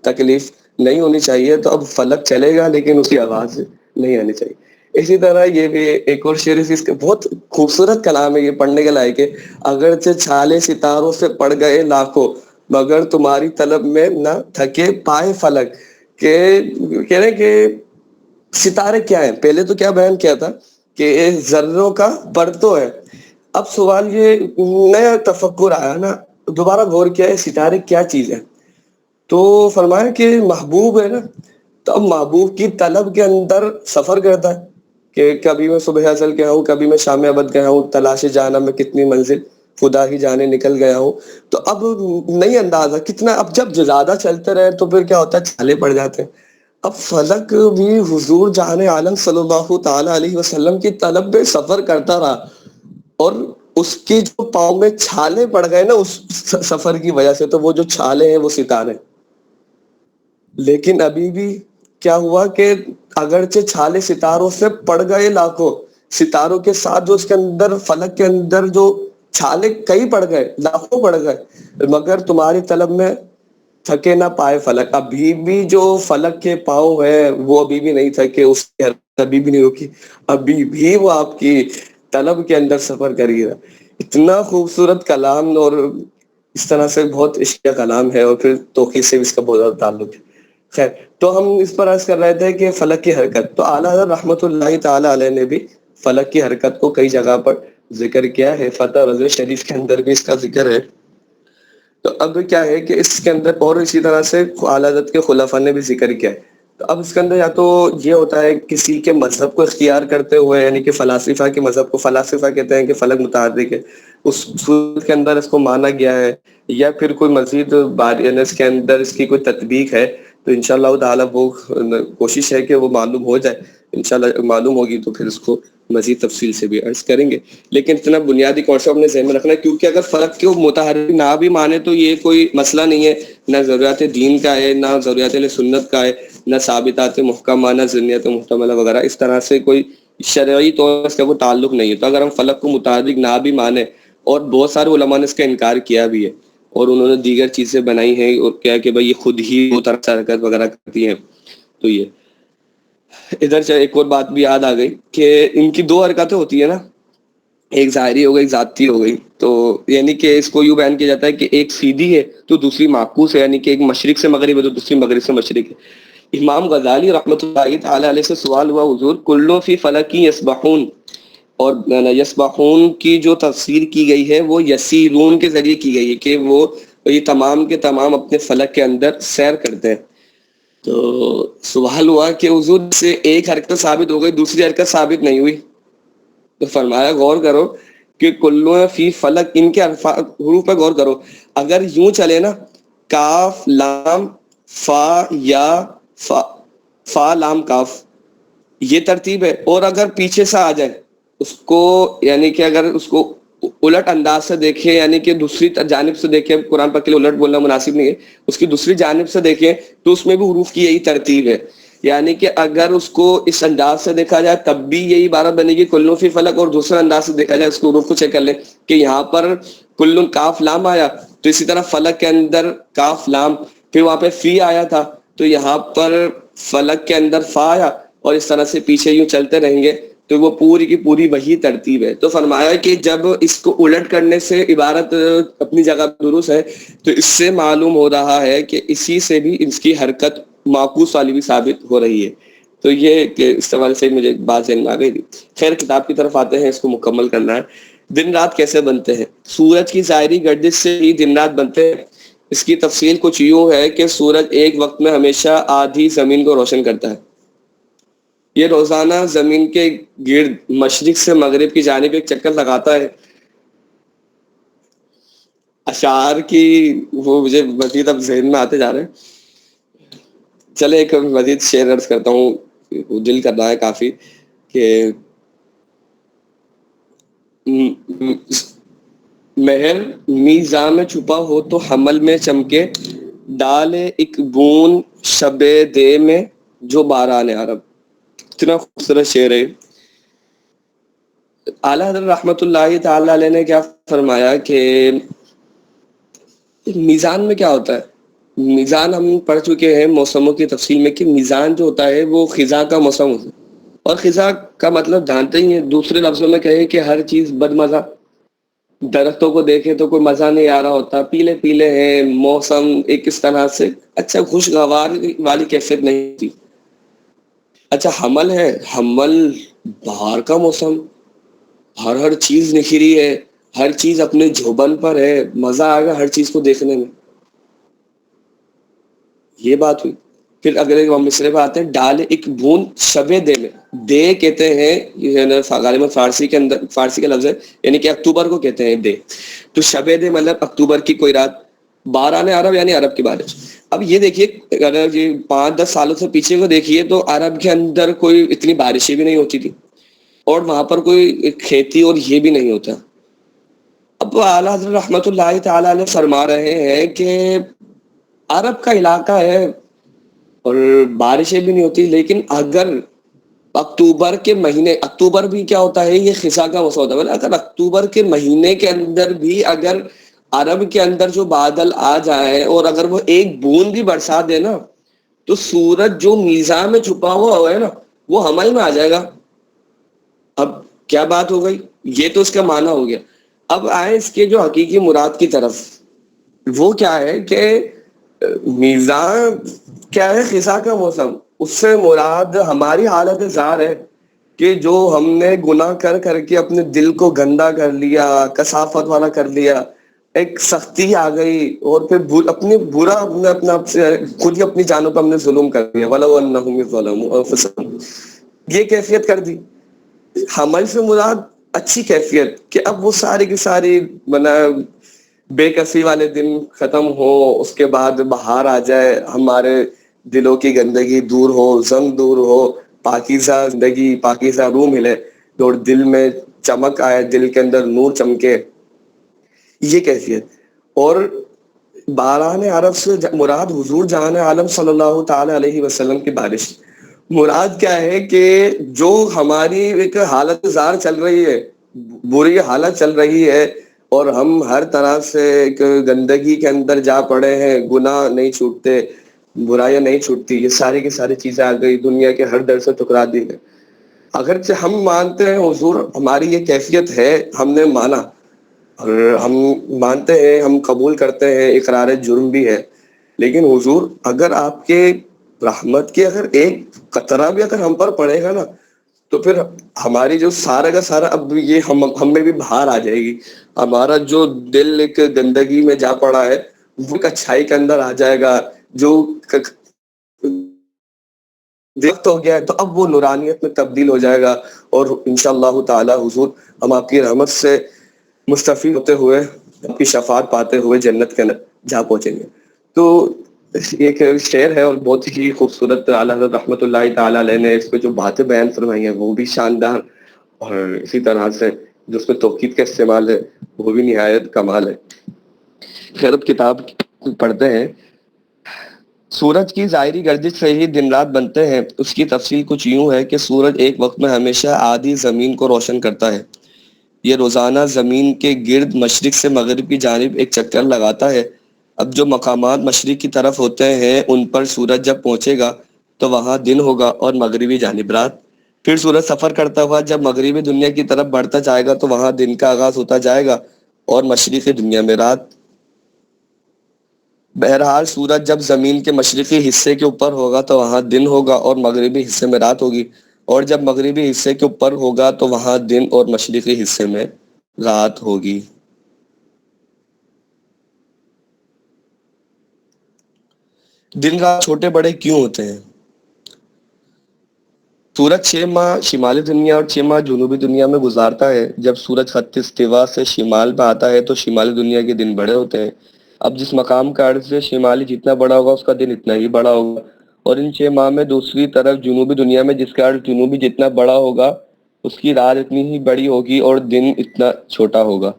Speaker 1: تکلیف نہیں ہونی چاہیے, تو اب فلک چلے گا لیکن اس کی آواز نہیں آنی چاہیے. اسی طرح یہ بھی ایک اور شعر اس کا بہت خوبصورت کلام ہے, یہ پڑھنے کے لائق ہے. اگرچہ چھالے ستاروں سے پڑ گئے لاکھوں, مگر تمہاری طلب میں نہ تھکے پائے فلک. کہ کہہ رہے کہ ستارے کیا ہیں, پہلے تو کیا بیان کیا تھا کہ ذروں کا پرتو ہے. اب سوال یہ نیا تفکر آیا نا, دوبارہ غور کیا ہے ستارے کیا چیز ہے. تو فرمایا کہ محبوب ہے نا, تو اب محبوب کی طلب کے اندر سفر کرتا ہے کہ کبھی میں صبح ازل گیا ہوں, کبھی میں شام ابد گیا ہوں, تلاش جانا میں کتنی منزل خدا ہی جانے نکل گیا ہوں. تو اب نہیں اندازہ کتنا, اب جب زیادہ چلتے رہے تو پھر کیا ہوتا ہے چھالے پڑ جاتے ہیں. اب فلک بھی حضور جان عالم صلی اللہ تعالی علیہ وسلم کی طلب میں سفر کرتا رہا, اور اس کی جو پاؤں میں چھالے پڑ گئے نا اس سفر کی وجہ سے, تو وہ جو چھالے ہیں وہ ستارے. لیکن ابھی بھی کیا ہوا کہ اگرچہ چھالے ستاروں سے پڑ گئے لاکھوں, ستاروں کے ساتھ جو اس کے اندر فلک کے اندر جو چھالے کئی پڑ گئے, لاکھوں پڑ گئے, مگر تمہاری طلب میں تھکے نہ پائے فلک. ابھی بھی جو فلک کے پاؤں ہیں وہ ابھی بھی نہیں تھکے, اس کی حرکت ابھی بھی نہیں روکی, ابھی بھی وہ آپ کی طلب کے اندر سفر کری رہا. اتنا خوبصورت کلام, اور اس طرح سے بہت عشق کا کلام ہے, اور پھر توقید سے بھی اس کا بہت زیادہ تعلق ہے. خیر, تو ہم اس پر عرض کر رہے تھے کہ فلک کی حرکت, تو اعلیٰ حضرت رحمت اللہ تعالی علیہ نے بھی فلک کی حرکت کو کئی جگہ پر ذکر کیا ہے. فتح رضوی شریف کے اندر بھی اس کا ذکر ہے. تو اب کیا ہے کہ اس کے اندر اور اسی طرح سے اعلیٰ حضرت کے خلفاء نے بھی ذکر کیا ہے. تو اب اس کے اندر یا تو یہ ہوتا ہے کسی کے مذہب کو اختیار کرتے ہوئے, یعنی کہ فلاسفہ کے مذہب کو, فلاسفہ کہتے ہیں کہ فلک متحرک ہے, اس صورت کے اندر اس کو مانا گیا ہے, یا پھر کوئی مزید اس کے اندر اس کی کوئی تطبیق ہے, تو انشاءاللہ تعالی وہ کوشش ہے کہ وہ معلوم ہو جائے. انشاءاللہ معلوم ہوگی تو پھر اس کو مزید تفصیل سے بھی عرض کریں گے. لیکن اتنا بنیادی کانسیپٹ اپنے ذہن میں رکھنا ہے, کیونکہ اگر فرق کو متحرک نہ بھی مانے تو یہ کوئی مسئلہ نہیں ہے, نہ ضروریات دین کا ہے, نہ ضروریات سنت کا ہے, نہ ثابتات محکمہ, نہ ذنیت محتملہ وغیرہ, اس طرح سے کوئی شرعی طور اس کا کوئی تعلق نہیں ہے. تو اگر ہم فلک کو متحرک نہ بھی مانے, اور بہت سارے علماء نے اس کا انکار کیا بھی ہے, اور انہوں نے دیگر چیزیں بنائی ہیں, اور کیا کہ بھائی یہ خود ہی وہ طرح سے حرکت وغیرہ کرتی ہیں. تو یہ ادھر سے ایک اور بات بھی یاد آ گئی کہ ان کی دو حرکتیں ہوتی ہیں نا, ایک ظاہری ہو گئی, ایک ذاتی ہو گئی. تو یعنی کہ اس کو یوں بیان کیا جاتا ہے کہ ایک سیدھی ہے تو دوسری معکوس ہے, یعنی کہ ایک مشرق سے مغرب ہے تو دوسری مغرب سے مشرق ہے. امام غزالی رحمۃ اللہ تعالی علیہ سے سوال ہوا, حضور کلو فی فلکی یسبحون, اور یسبحون کی جو تفسیر کی گئی ہے وہ یسیرون کے ذریعے کی گئی ہے کہ وہ یہ تمام کے تمام اپنے فلک کے اندر سیر کرتے ہیں. تو سوال ہوا کہ حضور سے ایک حرکت ثابت ہو گئی, دوسری حرکت ثابت نہیں ہوئی. تو فرمایا غور کرو کہ کلو فی فلک, ان کے حروف پہ غور کرو. اگر یوں چلے نا, کاف لام فا یا فا لام کاف, یہ ترتیب ہے. اور اگر پیچھے سے آ جائے اس کو, یعنی کہ اگر اس کو الٹ انداز سے دیکھیں, یعنی کہ دوسری جانب سے دیکھیں, قرآن پاک کے لیے الٹ بولنا مناسب نہیں ہے, اس کی دوسری جانب سے دیکھیں تو اس میں بھی حروف کی یہی ترتیب ہے. یعنی کہ اگر اس کو اس انداز سے دیکھا جائے تب بھی یہی عبارت بنے گی کلو فی فلک, اور دوسرے انداز سے دیکھا جائے اس کو حروف کو چیک کر لیں کہ یہاں پر کلن کاف لام آیا, تو اسی طرح فلک کے اندر کاف لام, پھر وہاں پہ فی آیا تھا تو یہاں پر فلک کے اندر فا آیا, اور اس طرح سے پیچھے یوں چلتے رہیں گے تو وہ پوری کی پوری وہی ترتیب ہے. تو فرمایا کہ جب اس کو الٹ کرنے سے عبارت اپنی جگہ درست ہے, تو اس سے معلوم ہو رہا ہے کہ اسی سے بھی اس کی حرکت معکوس والی بھی ثابت ہو رہی ہے. تو یہ کہ اس حوالے سے مجھے بات ذہن میں آ گئی تھی. خیر, کتاب کی طرف آتے ہیں, اس کو مکمل کرنا ہے. دن رات کیسے بنتے ہیں؟ سورج کی ظاہری گردش سے ہی دن رات بنتے ہیں. اس کی تفصیل کچھ یوں ہے کہ سورج ایک وقت میں ہمیشہ آدھی زمین کو روشن کرتا ہے. یہ روزانہ زمین کے گرد مشرق سے مغرب کی جانب ایک چکر لگاتا ہے. اشعار کی وہ مجھے مزید اب ذہن میں آتے جا رہے ہیں. چلے ایک مزید شعر عرض کرتا ہوں, دل کر رہا ہے کافی کہ مہر میزاں میں چھپا ہو تو حمل میں چمکے، ڈالے ایک بون شب دے میں جو باران عرب. اتنا خوبصورت شعر ہے. اعلیٰ حضرت رحمۃ اللہ تعالی علیہ نے کیا فرمایا کہ میزان میں کیا ہوتا ہے. میزان ہم پڑھ چکے ہیں موسموں کی تفصیل میں کہ میزان جو ہوتا ہے وہ خزاں کا موسم ہوتا ہے، اور خزاں کا مطلب جانتے ہی ہیں. دوسرے لفظوں میں کہیں کہ ہر چیز بد مزہ. درختوں کو دیکھیں تو کوئی مزہ نہیں آ رہا ہوتا، پیلے پیلے ہیں، موسم ایک اس طرح سے اچھا خوشگوار والی کیفیت نہیں تھی. اچھا حمل ہے، حمل باہر کا موسم، ہر چیز نکھری ہے، ہر چیز اپنے جھوبن پر ہے، مزہ آئے گا ہر چیز کو دیکھنے میں. یہ بات ہوئی. پھر اگر ہم مصرے پہ آتے ہیں، ڈال ایک بوند شب دے میں. دے کہتے ہیں یہ غالباً فارسی کے اندر فارسی کا لفظ ہے، یعنی کہ اکتوبر کو کہتے ہیں دے. تو شب دے مطلب اکتوبر کی کوئی رات. باران عرب یعنی عرب کی بارش. اب یہ دیکھیے اگر یہ 5-10 سالوں سے پیچھے کو دیکھیے تو عرب کے اندر کوئی اتنی بارشیں بھی نہیں ہوتی تھی، اور وہاں پر کوئی کھیتی اور یہ بھی نہیں ہوتا. اب اعلیٰ حضرت رحمۃ اللہ تعالی علیہ فرما رہے ہیں کہ عرب کا علاقہ ہے اور بارشیں بھی نہیں ہوتی، لیکن اگر اکتوبر کے مہینے، اکتوبر بھی کیا ہوتا ہے، یہ خزاں کا موسم ہوتا ہے، اگر اکتوبر کے مہینے کے اندر بھی اگر عرب کے اندر جو بادل آ جائیں اور اگر وہ ایک بوند بھی برسا دے نا، تو سورج جو میزان میں چھپا ہوا ہے نا وہ حمل میں آ جائے گا. اب کیا بات ہو گئی، یہ تو اس کا معنی ہو گیا. اب آئے اس کے جو حقیقی مراد کی طرف. وہ کیا ہے کہ میزان کیا ہے، خزاں کا موسم. اس سے مراد ہماری حالت زار ہے کہ جو ہم نے گناہ کر کر کے اپنے دل کو گندا کر لیا، کثافت والا کر لیا، ایک سختی آ گئی، اور پھر اپنی برا اپنا خود ہی اپنی جانوں پر ہم نے ظلم کر دیا. وَلَوْ أَنَّهُمْ ظَلَمُوا أَنفُسَهُمْ، یہ کیفیت کر دی. حمل سے مراد اچھی کیفیت کہ اب وہ ساری کی ساری بے کسی والے دن ختم ہو، اس کے بعد بہار آ جائے، ہمارے دلوں کی گندگی دور ہو، زنگ دور ہو، پاکیزہ زندگی، پاکیزہ روح ملے، اور دل میں چمک آئے، دل کے اندر نور چمکے. یہ کیفیت. اور باران عرب سے مراد حضور جہان عالم صلی اللہ تعالی علیہ وسلم کی بارش. مراد کیا ہے کہ جو ہماری ایک حالت زار چل رہی ہے، بری حالت چل رہی ہے، اور ہم ہر طرح سے ایک گندگی کے اندر جا پڑے ہیں، گناہ نہیں چھوٹتے، برائیاں نہیں چھوٹتی، یہ ساری کی ساری چیزیں آ گئی، دنیا کے ہر در سے ٹکرا دی گئی. اگرچہ ہم مانتے ہیں حضور ہماری یہ کیفیت ہے، ہم نے مانا اور ہم مانتے ہیں، ہم قبول کرتے ہیں، اقرار جرم بھی ہے، لیکن حضور اگر آپ کے رحمت کی اگر ایک قطرہ بھی اگر ہم پر پڑے گا نا، تو پھر ہماری جو سارا کا سارا اب یہ ہم میں بھی باہر آ جائے گی. ہمارا جو دل ایک گندگی میں جا پڑا ہے وہ ایک اچھائی کے اندر آ جائے گا. جو وقت ہو گیا ہے تو اب وہ نورانیت میں تبدیل ہو جائے گا، اور انشاءاللہ تعالی حضور ہم آپ کی رحمت سے مستفید ہوتے ہوئے، آپ کی شفاعت پاتے ہوئے جنت کے اندر جا پہنچیں گے. تو ایک شعر ہے اور بہت ہی خوبصورت، اعلیٰ حضرت رحمۃ اللہ تعالی علیہ نے اس پہ جو باتیں بیان فرمائی ہیں وہ بھی شاندار، اور اسی طرح سے جو اس میں توقید کا استعمال ہے وہ بھی نہایت کمال ہے. خیرت کتاب پڑھتے ہیں. سورج کی ظاہری گردش سے ہی دن رات بنتے ہیں. اس کی تفصیل کچھ یوں ہے کہ سورج ایک وقت میں ہمیشہ آدھی زمین کو روشن کرتا ہے. یہ روزانہ زمین کے گرد مشرق سے مغرب کی جانب ایک چکر لگاتا ہے. اب جو مقامات مشرق کی طرف ہوتے ہیں ان پر سورج جب پہنچے گا تو وہاں دن ہوگا اور مغربی جانب رات. پھر سورج سفر کرتا ہوا جب مغربی دنیا کی طرف بڑھتا جائے گا تو وہاں دن کا آغاز ہوتا جائے گا اور مشرقی دنیا میں رات. بہرحال سورج جب زمین کے مشرقی حصے کے اوپر ہوگا تو وہاں دن ہوگا اور مغربی حصے میں رات ہوگی، اور جب مغربی حصے کے اوپر ہوگا تو وہاں دن اور مشرقی حصے میں رات ہوگی. دن رات چھوٹے بڑے کیوں ہوتے ہیں؟ سورج 6 ماہ شمالی دنیا اور 6 ماہ جنوبی دنیا میں گزارتا ہے. جب سورج خط استوا سے شمال پہ آتا ہے تو شمالی دنیا کے دن بڑے ہوتے ہیں. اب جس مقام کا عرض سے شمالی جتنا بڑا ہوگا اس کا دن اتنا ہی بڑا ہوگا، اور ان 6 ماہ میں دوسری طرف جنوبی دنیا میں جس کا عرض جنوبی جتنا بڑا ہوگا اس کی رات اتنی ہی بڑی ہوگی اور دن اتنا چھوٹا ہوگا.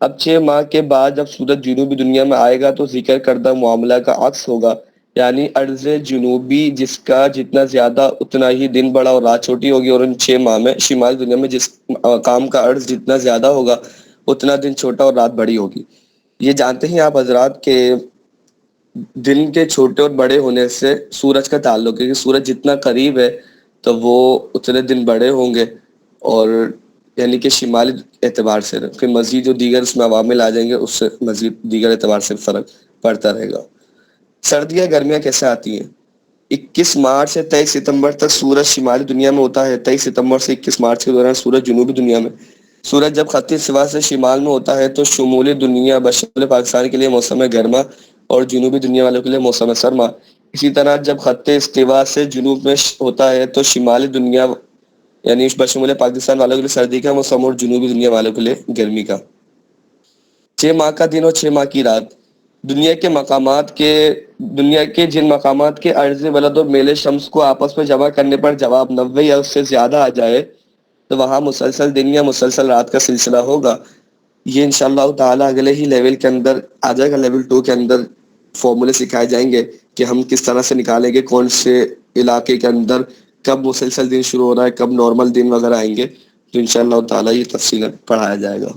Speaker 1: اب 6 ماہ کے بعد جب سورج جنوبی دنیا میں آئے گا تو ذکر کردہ معاملہ کا عکس ہوگا، یعنی ارض جنوبی جس کا جتنا زیادہ اتنا ہی دن بڑا اور رات چھوٹی ہوگی، اور ان 6 ماہ میں شمال دنیا میں جس مقام کا عرض جتنا زیادہ ہوگا اتنا دن چھوٹا اور رات بڑی ہوگی۔ یہ جانتے ہیں آپ حضرات کہ دن کے چھوٹے اور بڑے ہونے سے سورج کا تعلق ہے، کہ سورج جتنا قریب ہے تو وہ اتنے دن بڑے ہوں گے، اور یعنی کہ شمالی اعتبار سے پھر مزید جو دیگر اس میں عوامل آ جائیں گے اس سے مزید دیگر اعتبار سے فرق پڑتا رہے گا۔ سردیاں گرمیاں کیسے آتی ہیں؟ 21 مارچ سے 23 ستمبر تک سورج شمالی دنیا میں ہوتا ہے۔ 23 ستمبر سے 21 مارچ کے دوران سورج جنوبی دنیا میں۔ سورج جب خط سوا سے شمال میں ہوتا ہے تو شمولی دنیا بشمول پاکستان کے لیے موسم گرما اور جنوبی دنیا والوں کے لیے موسم سرما۔ اسی طرح جب خط استوا سے جنوب میں ہوتا ہے تو شمالی دنیا یعنی بشمول پاکستان والوں کے لیے سردی کا موسم اور جنوبی دنیا والوں کے لیے گرمی کا۔ 6 ماہ کا دن اور 6 ماہ کی رات۔ دنیا کے جن مقامات کے عرض بلد اور میل شمس کو آپس میں جمع کرنے پر جواب 90 یا اس سے زیادہ آ جائے تو وہاں مسلسل دن یا مسلسل رات کا سلسلہ ہوگا۔ یہ انشاءاللہ تعالی اگلے ہی لیول کے اندر آ جائے گا، لیول 2 کے اندر فارمولے سکھائے جائیں گے کہ ہم کس طرح سے نکالیں گے کون سے علاقے کے اندر کب مسلسل دن شروع ہو رہا ہے، کب نارمل دن وغیرہ آئیں گے، تو انشاءاللہ تعالی یہ تفصیل پڑھایا جائے گا۔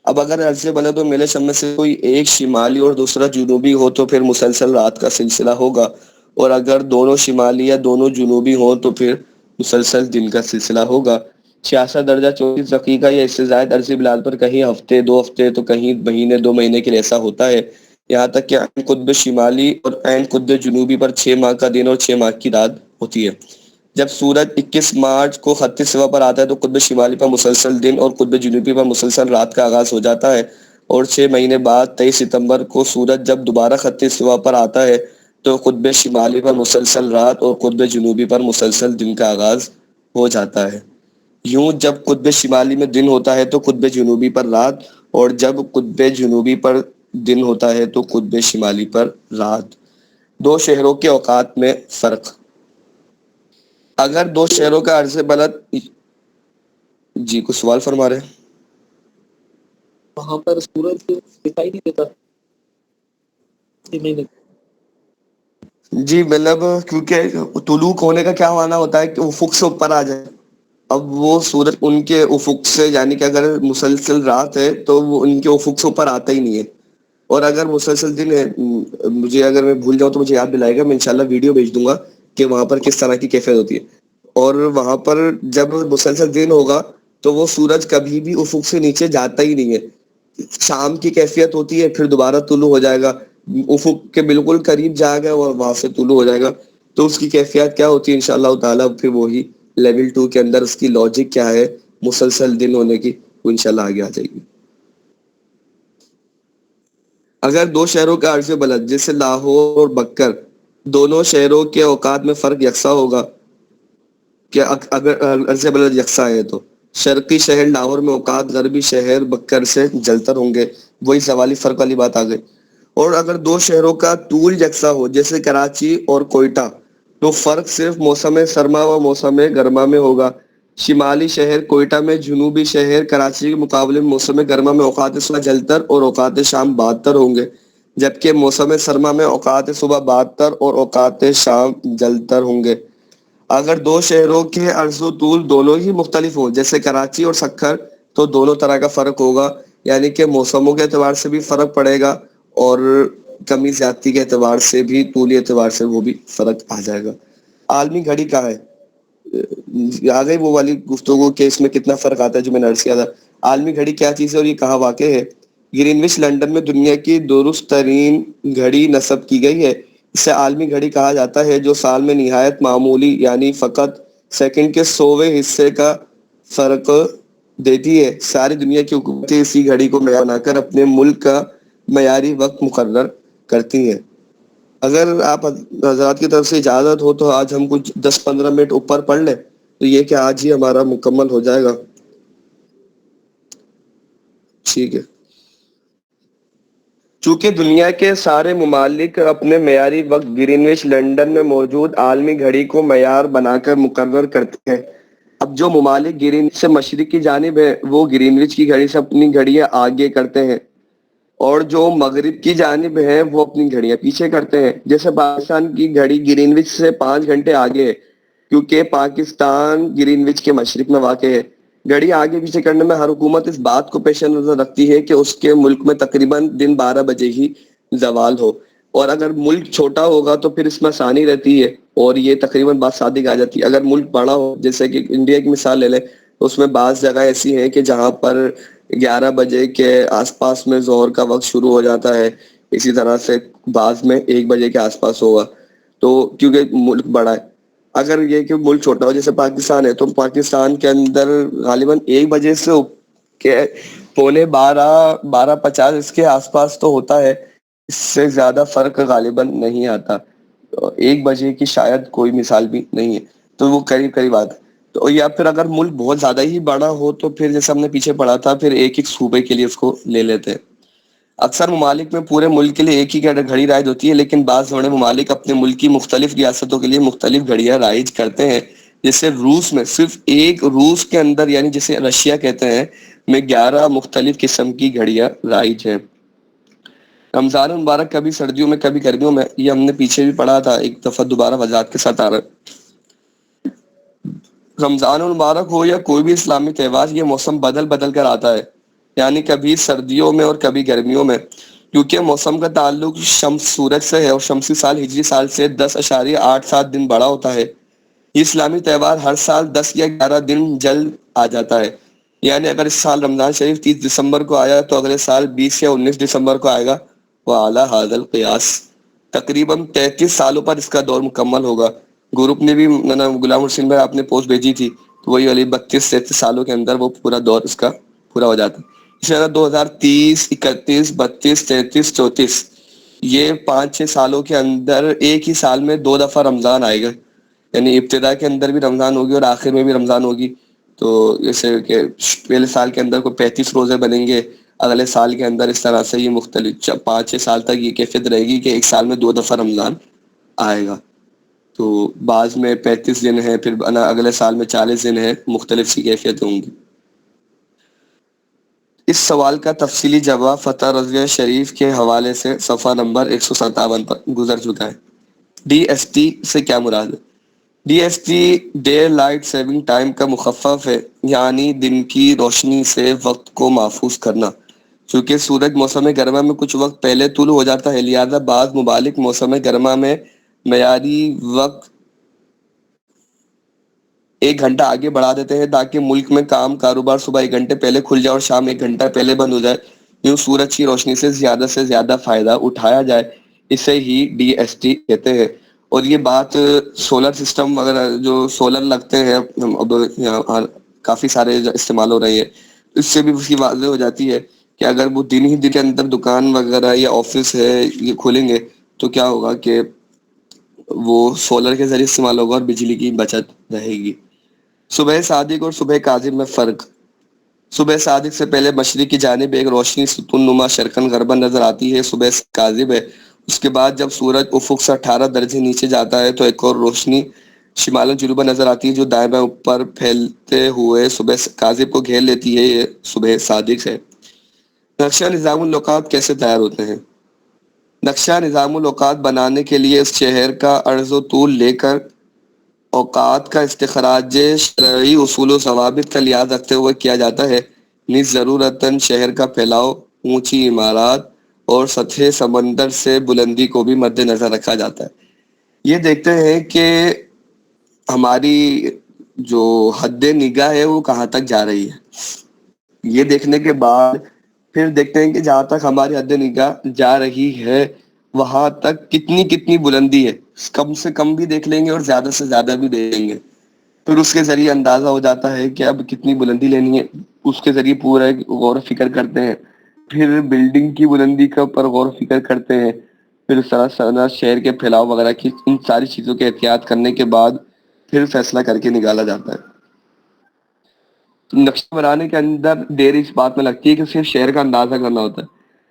Speaker 1: اب اگر عرض بلد و میل شمس میں سے کوئی ایک شمالی اور دوسرا جنوبی ہو تو پھر مسلسل رات کا سلسلہ ہوگا، اور اگر دونوں شمالی یا دونوں جنوبی ہوں تو پھر مسلسل دن کا سلسلہ ہوگا۔ 66 درجہ 34 دقیقہ یا اس سے زائد عرضی بلاد پر کہیں ہفتے 2 ہفتے تو کہیں مہینے 2 مہینے کے لیے ایسا ہوتا ہے، یہاں تک کہ عین قطب شمالی اور عین قطب جنوبی پر 6 ماہ کا دن اور 6 ماہ کی رات ہوتی ہے۔ جب سورج 21 مارچ کو خط سوا پر آتا ہے تو قطب شمالی پر مسلسل دن اور قطب جنوبی پر مسلسل رات کا آغاز ہو جاتا ہے، اور 6 مہینے بعد 23 ستمبر کو سورج جب دوبارہ خط سوا پر آتا ہے تو قطب شمالی پر مسلسل رات اور قطب جنوبی پر مسلسل دن کا آغاز ہو جاتا ہے۔ یوں جب قطب شمالی میں دن ہوتا ہے تو قطب جنوبی پر رات، اور جب قطب جنوبی پر دن ہوتا ہے تو قطب شمالی پر رات۔ 2 شہروں کے اوقات میں فرق۔ اگر 2 شہروں کا عرض بلد جی کچھ سوال فرما رہے ہیں؟
Speaker 2: وہاں پر سورج دکھائی نہیں دیتا
Speaker 1: جی مطلب کیونکہ طلوع ہونے کا کیا معنی ہوتا ہے کہ افق سے اوپر آ جائے، اب وہ سورج ان کے افق سے یعنی کہ اگر مسلسل رات ہے تو وہ ان کے افق سے اوپر آتا ہی نہیں ہے، اور اگر مسلسل دن ہے مجھے اگر میں بھول جاؤں تو مجھے یاد دلائے گا، میں انشاءاللہ ویڈیو بھیج دوں گا کہ وہاں پر کس طرح کی کیفیت ہوتی ہے۔ اور وہاں پر جب مسلسل دن ہوگا تو وہ سورج کبھی بھی افق سے نیچے جاتا ہی نہیں ہے، شام کی کیفیت ہوتی ہے پھر دوبارہ طلوع ہو جائے گا، افق کے بالکل قریب جائے گا اور وہاں سے طلوع ہو جائے گا، تو اس کی کیفیت کیا ہوتی ہے انشاءاللہ تعالیٰ پھر وہی لیول 2 کے اندر اس کی لاجک کیا ہے مسلسل دن ہونے کی، وہ انشاءاللہ آگے آ جائے گی۔ اگر 2 شہروں کا عرض بلد جیسے لاہور اور بکر دونوں شہروں کے اوقات میں فرق یکساں ہوگا، کہ اگر عرض بلد یکساں ہے تو شرقی شہر لاہور میں اوقات غربی شہر بکر سے جلتر ہوں گے، وہی سوالی فرق والی بات آ گئی۔ اور اگر 2 شہروں کا طول یکساں ہو جیسے کراچی اور کوئٹہ تو فرق صرف موسم سرما و موسم گرما میں ہوگا۔ شمالی شہر کوئٹہ میں جنوبی شہر کراچی کے مقابلے میں موسم گرما میں اوقات صبح جلتر اور اوقات شام 72 ہوں گے، جبکہ موسم سرما میں اوقات صبح 72 اور اوقات شام جلتر ہوں گے۔ اگر 2 شہروں کے عرض و طول دونوں ہی مختلف ہوں جیسے کراچی اور سکھر تو دونوں طرح کا فرق ہوگا، یعنی کہ موسموں کے اعتبار سے بھی فرق پڑے گا اور کمی زیادتی کے اعتبار سے بھی طولی اعتبار سے وہ بھی فرق آ جائے گا۔ عالمی گھڑی کہاں ہے؟ آ گئی وہ والی گفتگو کہ اس میں کتنا فرق آتا ہے جو میں نے عرض کیا تھا۔ عالمی گھڑی کیا چیز ہے اور یہ کہاں واقع ہے؟ گرینوچ لنڈن میں دنیا کی درست ترین گھڑی نصب کی گئی ہے۔ اسے عالمی گھڑی کہا جاتا ہے جو سال میں نہایت معمولی یعنی فقط سیکنڈ کے 100ویں حصے کا فرق دیتی ہے۔ ساری دنیا کی حکومتیں اسی گھڑی کو معیار بنا کر اپنے ملک کا معیاری وقت مقرر کرتی ہیں۔ اگر آپ حضرات کی طرف سے اجازت ہو تو آج ہم کچھ 10-15 منٹ اوپر پڑھ لیں تو یہ کہ آج ہی ہمارا مکمل ہو جائے گا۔ ٹھیک ہے۔ چونکہ دنیا کے سارے ممالک اپنے معیاری وقت گرینوچ لنڈن میں موجود عالمی گھڑی کو معیار بنا کر مقرر کرتے ہیں، اب جو ممالک گرینوچ سے مشرق کی جانب ہے وہ گرینوچ کی گھڑی سے اپنی گھڑیاں آگے کرتے ہیں، اور جو مغرب کی جانب ہے وہ اپنی گھڑیاں پیچھے کرتے ہیں. جیسے پاکستان کی گھڑی گرینوچ سے 5 گھنٹے آگے ہے، کیونکہ پاکستان گرینوچ کے مشرق میں واقع ہے. گھڑی آگے پیچھے کرنے میں ہر حکومت اس بات کو پیش نظر رکھتی ہے کہ اس کے ملک میں تقریباً دن 12 بجے ہی زوال ہو، اور اگر ملک چھوٹا ہوگا تو پھر اس میں آسانی رہتی ہے اور یہ تقریباً بات صادق آ جاتی ہے. اگر ملک بڑا ہو، جیسے کہ انڈیا کی مثال لے لیں، اس میں بعض جگہ ایسی ہیں کہ جہاں پر 11 بجے کے آس پاس میں ظہر کا وقت شروع ہو جاتا ہے، اسی طرح سے بعض میں 1 بجے کے آس پاس ہوگا، تو کیونکہ ملک بڑا ہے. اگر یہ کہ ملک چھوٹا ہو جیسے پاکستان ہے، تو پاکستان کے اندر غالباً 1 بجے سے کے 11:50 اس کے آس پاس تو ہوتا ہے، اس سے زیادہ فرق غالباً نہیں آتا. 1 بجے کی شاید کوئی مثال بھی نہیں ہے، تو وہ قریب قریب آتا ہے. تو یا پھر اگر ملک بہت زیادہ ہی بڑا ہو تو پھر جیسے ہم نے پیچھے پڑھا تھا، پھر ایک ایک صوبے کے لیے اس کو لے لیتے ہیں. اکثر ممالک میں پورے ملک کے لیے ایک ہی گھڑی رائج ہوتی ہے، لیکن بعض بڑے ممالک اپنے ملک کی مختلف ریاستوں کے لیے مختلف گھڑیاں رائج کرتے ہیں. جیسے روس میں صرف ایک، روس کے اندر یعنی جسے رشیا کہتے ہیں، میں 11 مختلف قسم کی گھڑیاں رائج ہیں. رمضان المبارک کبھی سردیوں میں کبھی گرمیوں میں، یہ ہم نے پیچھے بھی پڑھا تھا، ایک دفعہ دوبارہ وضاحت کے ساتھ آ رہا ہے. رمضان المبارک ہو یا کوئی بھی اسلامی تہوار، یہ موسم بدل بدل کر آتا ہے، یعنی کبھی سردیوں میں اور کبھی گرمیوں میں، کیونکہ موسم کا تعلق شمس سورج سے ہے، اور شمسی سال ہجری سال سے 10.87 دن بڑا ہوتا ہے. یہ اسلامی تہوار ہر سال 10 یا 11 دن جلد آ جاتا ہے. یعنی اگر اس سال رمضان شریف 30 دسمبر کو آیا تو اگلے سال 20 یا 19 دسمبر کو آئے گا. وعلی ھذا القیاس تقریباً 33 سالوں پر اس کا دور مکمل ہوگا. گروپ نے بھی غلام حسین بھائی آپ نے پوسٹ بھیجی تھی، تو وہی والی 32-33 سالوں کے اندر وہ پورا دور اس کا پورا ہو جاتا ہے. اس طرح 2030، 31، 32، 33، 34 یہ 5-6 سالوں کے اندر ایک ہی سال میں 2 دفعہ رمضان آئے گا. یعنی ابتدا کے اندر بھی رمضان ہوگی اور آخر میں بھی رمضان ہوگی. تو جیسے کہ پہلے سال کے اندر کوئی 35 روزے بنیں گے، اگلے سال کے اندر اس طرح سے یہ مختلف 5-6 سال تک یہ کیفیت رہے گی کہ ایک سال میں 2 دفعہ رمضان آئے گا. تو بعض میں 35 دن ہے، پھر اگلے سال میں 40 دن ہے، مختلف سی کیفیت ہوں گی. اس سوال کا تفصیلی جواب فتح رضویہ شریف کے حوالے سے صفحہ نمبر 157 پر گزر چکا ہے. ڈی ایس ٹی سے کیا مراد ہے؟ D S T day light saving time کا مخفف ہے، یعنی دن کی روشنی سے وقت کو محفوظ کرنا. چونکہ سورج موسم گرما میں کچھ وقت پہلے طلوع ہو جاتا ہے، لہذا بعض ممالک موسم گرما میں معیاری وقت 1 گھنٹہ آگے بڑھا دیتے ہیں تاکہ ملک میں کام کاروبار صبح 1 گھنٹے پہلے کھل جائے اور شام 1 گھنٹہ پہلے بند ہو جائے. یوں سورج کی روشنی سے زیادہ فائدہ اٹھایا جائے. اسے ہی ڈی ایس ٹی کہتے ہیں. اور یہ بات سولر سسٹم وغیرہ جو سولر لگتے ہیں کافی سارے استعمال ہو رہے ہیں، اس سے بھی اس کی واضح ہو جاتی ہے کہ اگر وہ دن ہی دن کے اندر دکان وغیرہ یا آفس ہے یہ کھولیں گے تو کیا ہوگا کہ وہ سولر کے ذریعے استعمال ہوگا اور بجلی کی بچت رہے گی. صبح صادق اور صبح کاذب میں فرق. صبح صادق سے پہلے مشرق کی جانب ایک روشنی ستون نما شرقن غربن نظر آتی ہے. صبح کاذب ہے، اس کے بعد جب سورج افق سے 18 درجے نیچے جاتا ہے تو ایک اور روشنی شمال جنوبا نظر آتی ہے جو دائیں بائیں اوپر پھیلتے ہوئے صبح کاذب کو گھیر لیتی ہے. یہ صبح صادق ہے. نقشہ نظام الاوقات کیسے تیار ہوتے ہیں؟ نقشہ نظام الاوقات بنانے کے لیے اس شہر کا عرض و طول لے کر اوقات کا استخراج شرعی اصول و ضوابط کا لحاظ رکھتے ہوئے کیا جاتا ہے. نیز ضرورتاً شہر کا پھیلاؤ، اونچی عمارات اور سطح سمندر سے بلندی کو بھی مد نظر رکھا جاتا ہے. یہ دیکھتے ہیں کہ ہماری جو حد نگاہ ہے وہ کہاں تک جا رہی ہے. یہ دیکھنے کے بعد پھر دیکھتے ہیں کہ جہاں تک ہماری حد نگاہ جا رہی ہے وہاں تک کتنی بلندی ہے. کم سے کم بھی دیکھ لیں گے اور زیادہ سے زیادہ بھی دیکھ لیں گے، پھر اس کے ذریعے اندازہ ہو جاتا ہے کہ اب کتنی بلندی لینی ہے. اس کے ذریعے پورا غور و فکر کرتے ہیں. پھر بلڈنگ کی بلندی کے اوپر غور و فکر کرتے ہیں. پھر اس طرح شہر کے پھیلاؤ وغیرہ کی ان ساری چیزوں کے احتیاط کرنے کے بعد پھر فیصلہ کر کے نکالا جاتا ہے. نقشہ بنانے کے اندر دیر اس بات میں لگتی ہے کہ صرف شہر کا اندازہ کرنا ہوتا ہے.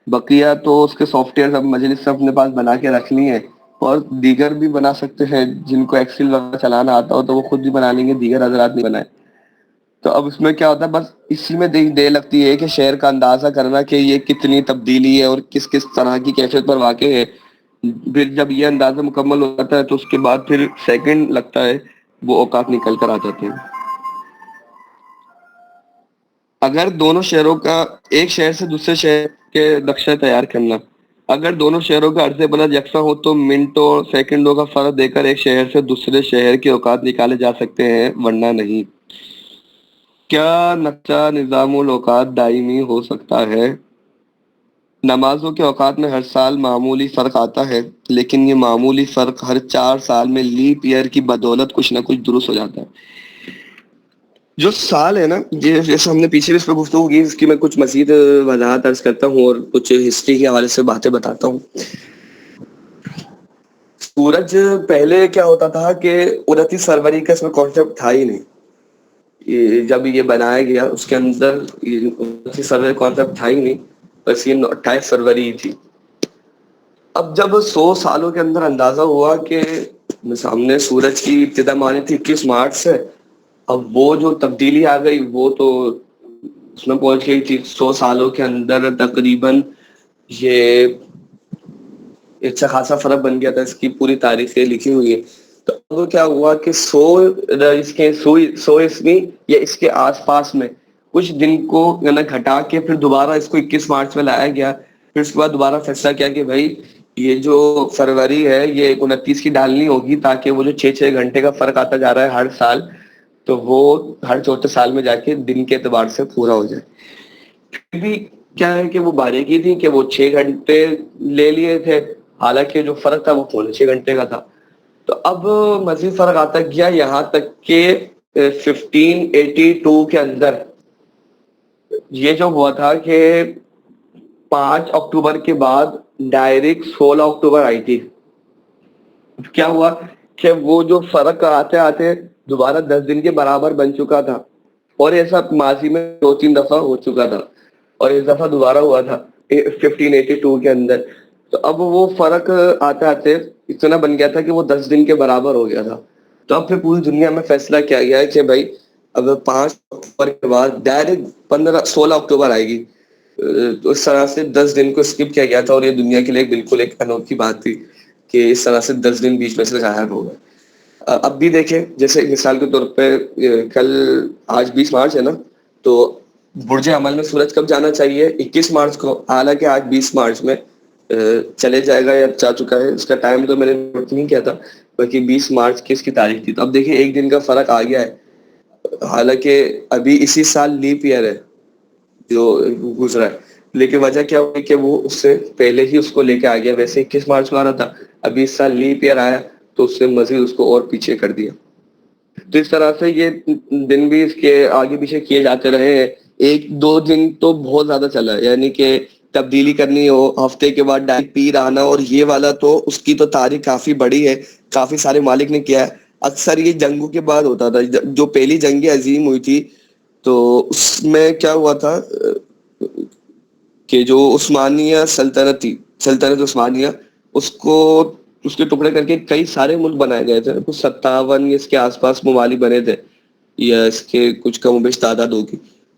Speaker 1: بقیہ تو اس کے سافٹ ویئر مجلس سے اپنے پاس بنا کے رکھ لی ہیں، اور دیگر بھی بنا سکتے ہیں. جن کو ایکسل وغیرہ چلانا آتا ہو تو وہ خود بھی بنا لیں گے، دیگر حضرات نہیں بنائے. تو اب اس میں کیا ہوتا ہے بس اسی میں دیر لگتی ہے کہ شہر کا اندازہ کرنا کہ یہ کتنی تبدیلی ہے اور کس کس طرح کی کیفیت پر واقع ہے. پھر جب یہ اندازہ مکمل ہو جاتا ہے تو اس کے بعد پھر سیکنڈ لگتا ہے وہ اوقات نکل کر آ جاتے ہیں. اگر دونوں شہروں کا ایک شہر سے دوسرے شہر کے نقشہ تیار کرنا، اگر دونوں شہروں کا عرض بلد یکساں ہو تو منٹوں سیکنڈوں کا فرق دے کر ایک شہر سے دوسرے شہر کے اوقات نکالے جا سکتے ہیں، ورنہ نہیں. کیا نقشہ نظام الاوقات دائمی ہو سکتا ہے؟ نمازوں کے اوقات میں ہر سال معمولی فرق آتا ہے، لیکن یہ معمولی فرق ہر 4 سال میں لیپ ایئر کی بدولت کچھ نہ کچھ درست ہو جاتا ہے. جو سال ہے نا، جیسے ہم نے پیچھے بھی اس پہ گفتگو کی، اس کی میں کچھ مزید وضاحت عرض کرتا ہوں اور کچھ ہسٹری کے حوالے سے باتیں بتاتا ہوں. سورج پہلے کیا ہوتا تھا کہ 29 فروری کا اس میں کانسیپٹ تھا ہی نہیں. جب یہ بنایا گیا اس کے اندر 29 فروری کانسیپٹ تھا ہی نہیں، بس یہ 28 فروری تھی. اب جب 100 سالوں کے اندر اندازہ ہوا کہ سامنے سورج کی ابتدا مانی تھی 21 مارچ سے، اب وہ جو تبدیلی آ گئی وہ تو اس میں پہنچ گئی تھی 100 سالوں کے اندر. تقریباً یہ اچھا خاصا فرق بن گیا تھا، اس کی پوری تاریخیں لکھی ہوئی ہے. تو اب کیا ہوا کہ 100 عیسوی یا اس کے آس پاس میں کچھ دن کو گھٹا کے پھر دوبارہ اس کو 21 مارچ میں لایا گیا. پھر اس کے بعد دوبارہ فیصلہ کیا کہ بھائی یہ جو فروری ہے یہ 29 کی ڈالنی ہوگی، تاکہ وہ جو 6 گھنٹے کا فرق آتا جا رہا ہے ہر سال، تو وہ ہر 4 سال میں جا کے دن کے اعتبار سے پورا ہو جائے. پھر بھی کیا ہے کہ وہ باریکی تھی کہ وہ 6 گھنٹے لے لیے تھے، حالانکہ جو فرق تھا وہ 6 گھنٹے کا تھا. تو اب مزید فرق آتا گیا یہاں تک کہ 1582 کے اندر یہ جو ہوا تھا کہ 5 اکتوبر کے بعد ڈائریکٹ 16 اکتوبر آئی تھی. کیا ہوا کہ وہ جو فرق آتے آتے دوبارہ 10 دن کے برابر بن چکا تھا، اور ایسا ماضی میں 2-3 دفعہ ہو چکا تھا، اور اس دفعہ دوبارہ ہوا تھا 1582 کے اندر. تو اب وہ فرق آتے آتے اتنا بن گیا تھا کہ وہ 10 دن کے برابر ہو گیا تھا. تو اب پھر پوری دنیا میں فیصلہ کیا گیا ہے کہ بھائی اب 5 اکتوبر کے بعد ڈائریکٹ 16 اکتوبر آئے گی. تو اس طرح سے 10 دن کو اسکپ کیا گیا تھا، اور یہ دنیا کے لیے بالکل ایک انوکھی بات تھی کہ اس طرح سے 10 دن بیچ میں سے غائب ہو گئے. اب بھی دیکھیں، جیسے مثال کے طور پہ کل آج 20 مارچ ہے نا، تو برج عمل میں سورج کب جانا چاہیے؟ 21 مارچ کو، حالانکہ آج 20 مارچ میں چلے جائے گا یا جا چکا ہے. اس کا ٹائم تو میں نے نوٹ نہیں کیا تھا، بلکہ 20 مارچ کی اس کی تاریخ تھی. تو اب دیکھیں ایک دن کا فرق آ گیا ہے، حالانکہ ابھی اسی سال لیپ ایئر ہے جو گزرا ہے. لیکن وجہ کیا ہوئی کہ وہ اس سے پہلے ہی اس کو لے کے آ گیا. ویسے 21 مارچ کو آنا تھا، ابھی اس سال لیپ ایئر آیا تو اس نے مزید اس کو اور پیچھے کر دیا. تو اس طرح سے یہ دن بھی اس کے آگے پیچھے کیے جاتے رہے ہیں. 1-2 دن تو بہت زیادہ چلا، یعنی کہ تبدیلی کرنی ہو ہفتے کے بعد ڈائریکٹ پیر آنا، اور یہ والا تو اس کی تو تاریخ کافی بڑی ہے، کافی سارے مالک نے کیا ہے. اکثر یہ جنگوں کے بعد ہوتا تھا. جو پہلی جنگ عظیم ہوئی تھی تو اس میں کیا ہوا تھا کہ جو عثمانیہ سلطنت تھی، سلطنت عثمانیہ، اس کو اس کے ٹکڑے کر کے کئی سارے ملک بنائے گئے تھے. کچھ 57 اس کے آس پاس ممالک بنے تھے، یا اس کے کچھ کم و بیش تعداد ہوگی.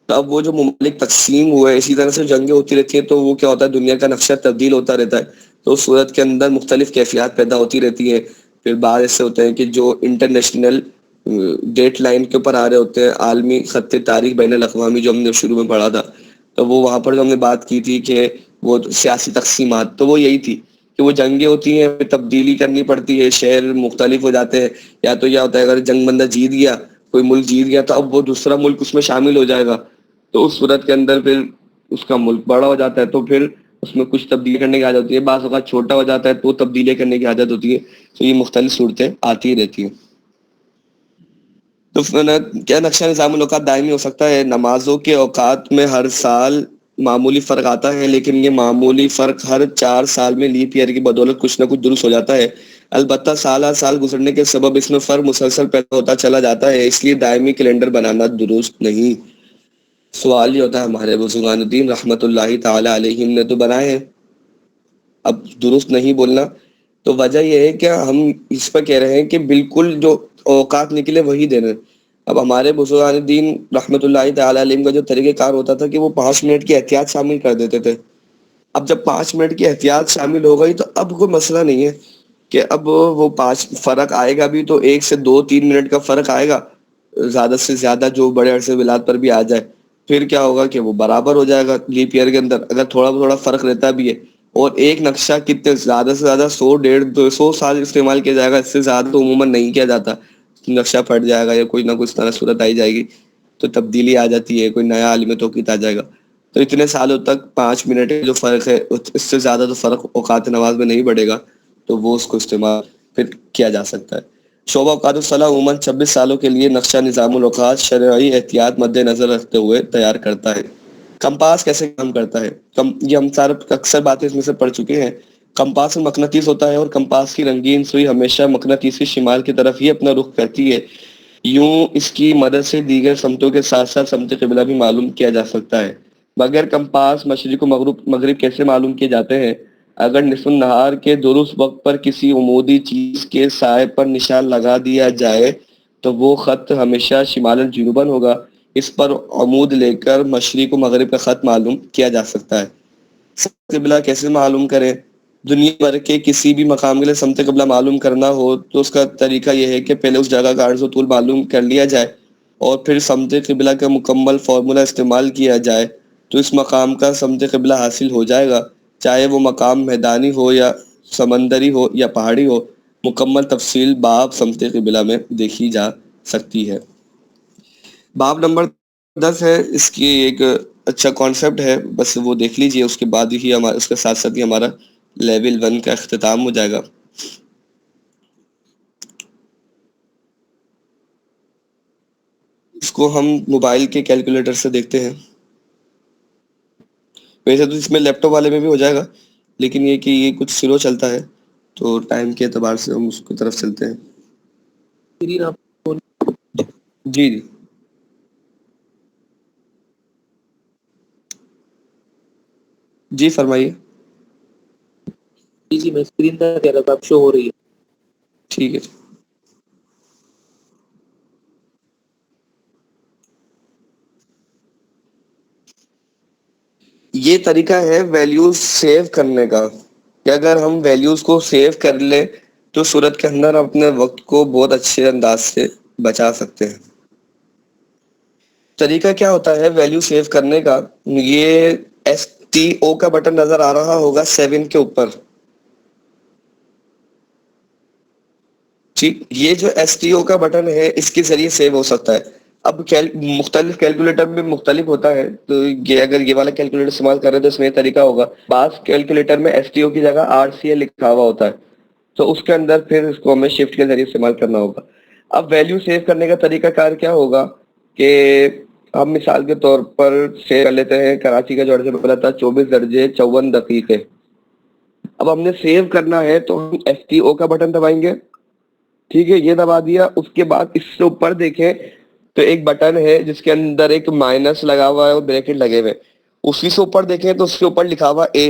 Speaker 1: تو اب وہ جو ممالک تقسیم ہوئے، اسی طرح سے جنگیں ہوتی رہتی ہیں، تو وہ کیا ہوتا ہے دنیا کا نقشہ تبدیل ہوتا رہتا ہے. تو اس صورت کے اندر مختلف کیفیات پیدا ہوتی رہتی ہیں. پھر بعض ایسے ہوتے ہیں کہ جو انٹرنیشنل ڈیٹ لائن کے اوپر آ رہے ہوتے ہیں، عالمی خط تاریخ بین الاقوامی، جو ہم نے شروع میں پڑھا تھا. تو وہ وہاں پر جو ہم نے بات کی تھی کہ وہ سیاسی تقسیمات، تو وہ یہی تھی کہ وہ جنگیں ہوتی ہیں، تبدیلی کرنی پڑتی ہے، شہر مختلف ہو جاتے ہیں. یا تو یہ ہوتا ہے اگر جنگ بندہ جیت گیا، کوئی ملک جیت گیا، تو اب وہ دوسرا ملک اس میں شامل ہو جائے گا. تو اس صورت کے اندر پھر اس کا ملک بڑا ہو جاتا ہے، تو پھر اس میں کچھ تبدیلی کرنے کی عادت ہوتی ہے. بعض اوقات چھوٹا ہو جاتا ہے تو تبدیلی کرنے کی عادت ہوتی ہے. تو یہ مختلف صورتیں آتی ہی رہتی ہیں. تو کیا نقشہ نظام الاوقات دائمی ہو سکتا ہے؟ نمازوں کے اوقات میں ہر سال معمولی فرق آتا ہے، لیکن یہ معمولی فرق ہر 4 سال میں لیپ ایئر کی بدولت کچھ نہ کچھ درست ہو جاتا ہے. البتہ سال سال گزرنے کے سبب اس میں فرق مسلسل پیدا ہوتا چلا جاتا ہے، اس لیے دائمی کیلنڈر بنانا درست نہیں. سوال یہ ہوتا ہے ہمارے بزرگان الدین رحمت اللہ تعالی علیہم نے تو بنائے ہیں، اب درست نہیں بولنا تو وجہ یہ ہے کہ ہم اس پر کہہ رہے ہیں کہ بالکل جو اوقات نکلے وہی دینا. اب ہمارے بزرگان دین رحمۃ اللہ تعالی علیہ کا جو طریقہ کار ہوتا تھا کہ وہ 5 منٹ کی احتیاط شامل کر دیتے تھے. اب جب 5 منٹ کی احتیاط شامل ہو گئی تو اب کوئی مسئلہ نہیں ہے کہ اب وہ 5 فرق آئے گا بھی تو 1 سے 2-3 منٹ کا فرق آئے گا, زیادہ سے زیادہ جو بڑے عرصے ولاد پر بھی آ جائے, پھر کیا ہوگا کہ وہ برابر ہو جائے گا لیپ ایئر کے اندر. اگر تھوڑا تھوڑا فرق رہتا بھی ہے, اور ایک نقشہ کتنے زیادہ سے زیادہ 100-150 سال استعمال کیا جائے گا, اس سے زیادہ تو عموماً نہیں کیا جاتا. نقشہ پھٹ جائے گا یا کوئی نہ کوئی طرح صورت آئی جائے گی تو تبدیلی آ جاتی ہے, کوئی نیا عالم توقیت آ جائے گا. تو اتنے سالوں تک 5 منٹ جو فرق ہے اس سے زیادہ تو فرق اوقات نماز میں نہیں بڑھے گا, تو وہ اس کو استعمال پھر کیا جا سکتا ہے. شعبہ اوقات الصلاح عموماً 26 سالوں کے لیے نقشہ نظام الاوقات شرعی احتیاط مد نظر رکھتے ہوئے تیار کرتا ہے. کمپاس کیسے کام کرتا ہے؟ یہ ہم سارے اکثر باتیں اس میں سے پڑھ چکے ہیں. کمپاس میں مقناطیس ہوتا ہے اور کمپاس کی رنگین سوئی ہمیشہ مقناطیسی شمال کی طرف ہی اپنا رخ کرتی ہے. یوں اس کی مدد سے دیگر سمتوں کے ساتھ ساتھ سمت قبلہ بھی معلوم کیا جا سکتا ہے. بغیر کمپاس مشرق و مغرب کیسے معلوم کیے جاتے ہیں؟ اگر نصف النہار کے درست وقت پر کسی عمودی چیز کے سائے پر نشان لگا دیا جائے تو وہ خط ہمیشہ شمال جنوباً ہوگا. اس پر عمود لے کر مشرق و مغرب کا خط معلوم کیا جا سکتا ہے. سمت قبلہ کیسے معلوم کریں؟ دنیا بھر کے کسی بھی مقام کے لیے سمت قبلہ معلوم کرنا ہو تو اس کا طریقہ یہ ہے کہ پہلے اس جگہ کا عرض و طول معلوم کر لیا جائے اور پھر سمت قبلہ کا مکمل فارمولہ استعمال کیا جائے تو اس مقام کا سمت قبلہ حاصل ہو جائے گا, چاہے وہ مقام میدانی ہو یا سمندری ہو یا پہاڑی ہو. مکمل تفصیل باب سمت قبلہ میں دیکھی جا سکتی ہے. باب نمبر 10 ہے, اس کی ایک اچھا کانسیپٹ ہے, بس وہ دیکھ لیجئے, اس کے بعد ہی اس کے ساتھ ساتھ ہی ہمارا لیول 1 کا اختتام ہو جائے گا. اس کو ہم موبائل کے کیلکولیٹر سے دیکھتے ہیں. ویسے تو اس میں لیپ ٹاپ والے میں بھی ہو جائے گا, لیکن یہ کہ یہ کچھ سلو چلتا ہے تو ٹائم کے اعتبار سے ہم اس کی طرف چلتے ہیں. جی جی جی فرمائیے.
Speaker 2: جی میں اسکرین پر کہہ رہا تھا, آپ شو ہو رہی ہے.
Speaker 1: ٹھیک ہے. یہ طریقہ ہے ویلیوز سیو کرنے کا, کہ اگر ہم ویلیوز کو سیو کر لیں تو صورت کے اندر اپنے وقت کو بہت اچھے انداز سے بچا سکتے ہیں. طریقہ کیا ہوتا ہے ویلیو سیو کرنے کا؟ یہ ایس ٹی او کا بٹن نظر آ رہا ہوگا 7 کے اوپر. ٹھیک, یہ جو ایس ٹی او کا بٹن ہے اس کے ذریعے سیو ہو سکتا ہے. اب مختلف کیلکولیٹر میں مختلف ہوتا ہے, تو یہ اگر یہ والا کیلکولیٹر استعمال کر رہے ہیں تو اس میں یہ طریقہ ہوگا. بعض کیلکولیٹر میں ایس ٹی او کی جگہ آر سی اے لکھا ہوا ہوتا ہے, تو اس کے اندر پھر اس کو ہمیں شفٹ کے ذریعے استعمال کرنا ہوگا. اب ویلیو سیو کرنے کا طریقہ کار کیا ہوگا کہ ہم مثال کے طور پر سیو کر لیتے ہیں کراچی کا جو عرض بولا تھا 24 درجے 54 دقیقے. اب ہم نے سیو کرنا ہے تو ہم ایس ٹی او کا بٹن دبائیں گے. ٹھیک ہے, یہ دبا دیا. اس کے بعد اس سے اوپر دیکھیں تو ایک بٹن ہے جس کے اندر ایک مائنس لگا ہوا ہے اور بریکٹ لگے ہوئے. اسی سے اوپر دیکھیں تو اس کے اوپر لکھا ہوا اے.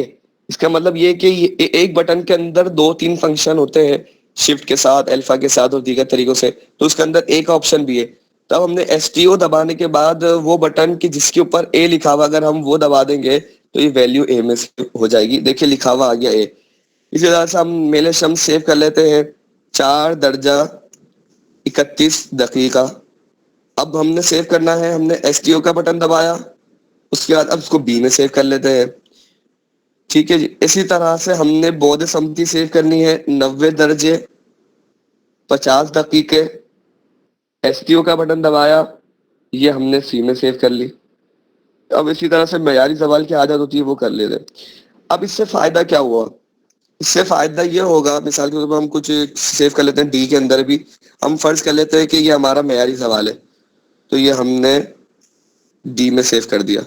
Speaker 1: اس کا مطلب یہ کہ ایک بٹن کے اندر 2-3 فنکشن ہوتے ہیں, شفٹ کے ساتھ, الفا کے ساتھ اور دیگر طریقوں سے, تو اس کے اندر اے کا آپشن بھی ہے. تب ہم نے ایس ٹی او دبانے کے بعد وہ بٹن کی جس کے اوپر اے لکھا ہوا اگر ہم وہ دبا دیں گے تو یہ ویلیو اے میں ہو جائے گی. دیکھیں لکھا ہوا آ گیا اے. اسی طرح سے ہم میل شمس سیو کر لیتے ہیں 4 درجہ 31 دقیقہ. اب ہم نے سیو کرنا ہے, ہم نے ایس ٹی او کا بٹن دبایا, اس کے بعد اب اس کو بی میں سیو کر لیتے ہیں. ٹھیک ہے جی. اسی طرح سے ہم نے بود سمتی سیو کرنی ہے 90 درجے 50 دقیقے. ایس ٹی او کا بٹن دبایا, یہ ہم نے سی میں سیو کر لی. اب اسی طرح سے معیاری زوال کی عادت ہوتی ہے وہ کر لیتے. اب اس سے فائدہ کیا ہوا؟ اس سے فائدہ یہ ہوگا, مثال کے طور پر ہم کچھ سیو کر لیتے ہیں ڈی کے اندر بھی, ہم فرض کر لیتے ہیں کہ یہ ہمارا معیاری زوال ہے, تو یہ ہم نے ڈی میں سیو کر دیا.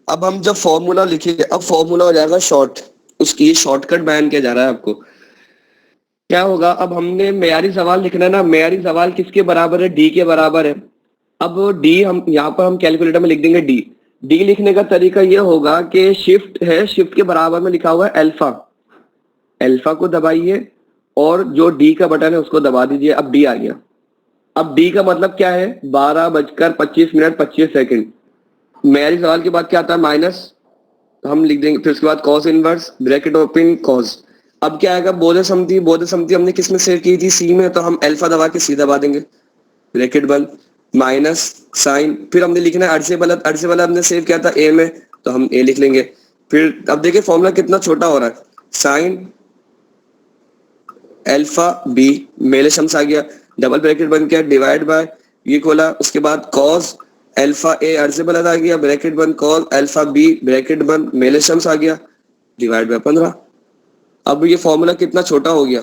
Speaker 1: اب ہم جب فارمولا لکھیں گے, اب فارمولا ہو جائے گا شارٹ, اس کی شارٹ کٹ بیان کیا جا رہا ہے آپ کو. کیا ہوگا؟ اب ہم نے معیاری زوال لکھنا ہے نا, معیاری زوال کس کے برابر ہے؟ ڈی کے برابر ہے. اب ڈی ہم یہاں پر ہم کیلکولیٹر میں لکھ دیں گے ڈی. ڈی لکھنے کا طریقہ یہ ہوگا کہ شفٹ ہے, شفٹ کے برابر میں لکھا ہوا ہے الفا. الفا کو دبائیے اور جو ڈی کا بٹن ہے اس کو دبا دیجئے. اب ڈی آ گیا. اب ڈی کا مطلب کیا ہے؟ 12:25 میری سوال کے بعد کیا آتا ہے؟ مائنس ہم لکھ دیں گے، پھر اس کے بعد کاس انورس بریکٹ اوپن کاس. اب کیا آئے گا؟ بودھ سمتی ہم نے کس میں سیو کی تھی؟ سی میں. تو ہم الفا دبا کے سی دبا دیں گے، بریکٹ بند مائنس سائن. پھر ہم نے لکھنا ہے ارسے بلد ہم نے سیو کیا تھا اے میں، تو ہم اے لکھ لیں گے. پھر اب دیکھیں فارمولا کتنا چھوٹا ہو رہا ہے. سائن الفا بی میلے شمس آ گیا، ڈبل بریکٹ بن گیا، ڈیوائڈ بائی یہ کھولا، اس کے بعد کاس الفا اے ارسے بلد آ گیا، بریکٹ بند کاس الفا بی بریکٹ بند میلے شمس آ گیا، ڈیوائڈ بائی 15. اب یہ فارمولا کتنا چھوٹا ہو گیا.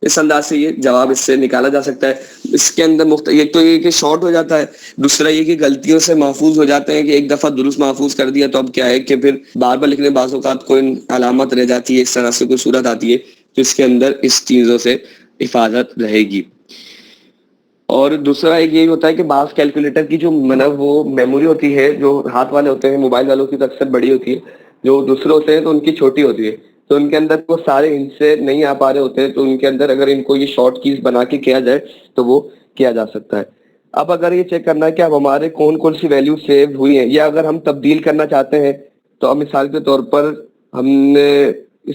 Speaker 1: اس انداز سے یہ جواب اس سے نکالا جا سکتا ہے. اس کے اندر ایک تو یہ کہ شارٹ ہو جاتا ہے، دوسرا یہ کہ غلطیوں سے محفوظ ہو جاتے ہیں کہ ایک دفعہ درست محفوظ کر دیا تو اب کیا ہے کہ پھر بار بار لکھنے بعض اوقات کوئی علامت رہ جاتی ہے، اس طرح سے کوئی صورت آتی ہے تو اس کے اندر اس چیزوں سے حفاظت رہے گی. اور دوسرا ایک یہی ہوتا ہے کہ بعض کیلکولیٹر کی جو وہ میموری ہوتی ہے جو ہاتھ والے ہوتے ہیں، موبائل والوں کی تو اکثر بڑی ہوتی ہے، جو دوسرے ہوتے ہیں تو ان کی چھوٹی ہوتی ہے، تو ان کے اندر وہ سارے ان سے نہیں آ پا رہے ہوتے ہیں، تو ان کے اندر اگر ان کو یہ شارٹ کیز بنا کے کیا جائے تو وہ کیا جا سکتا ہے. اب اگر یہ چیک کرنا ہے کہ اب ہمارے کون سی ویلیو سیو ہوئی ہیں، یا اگر ہم تبدیل کرنا چاہتے ہیں تو اب مثال کے طور پر ہم نے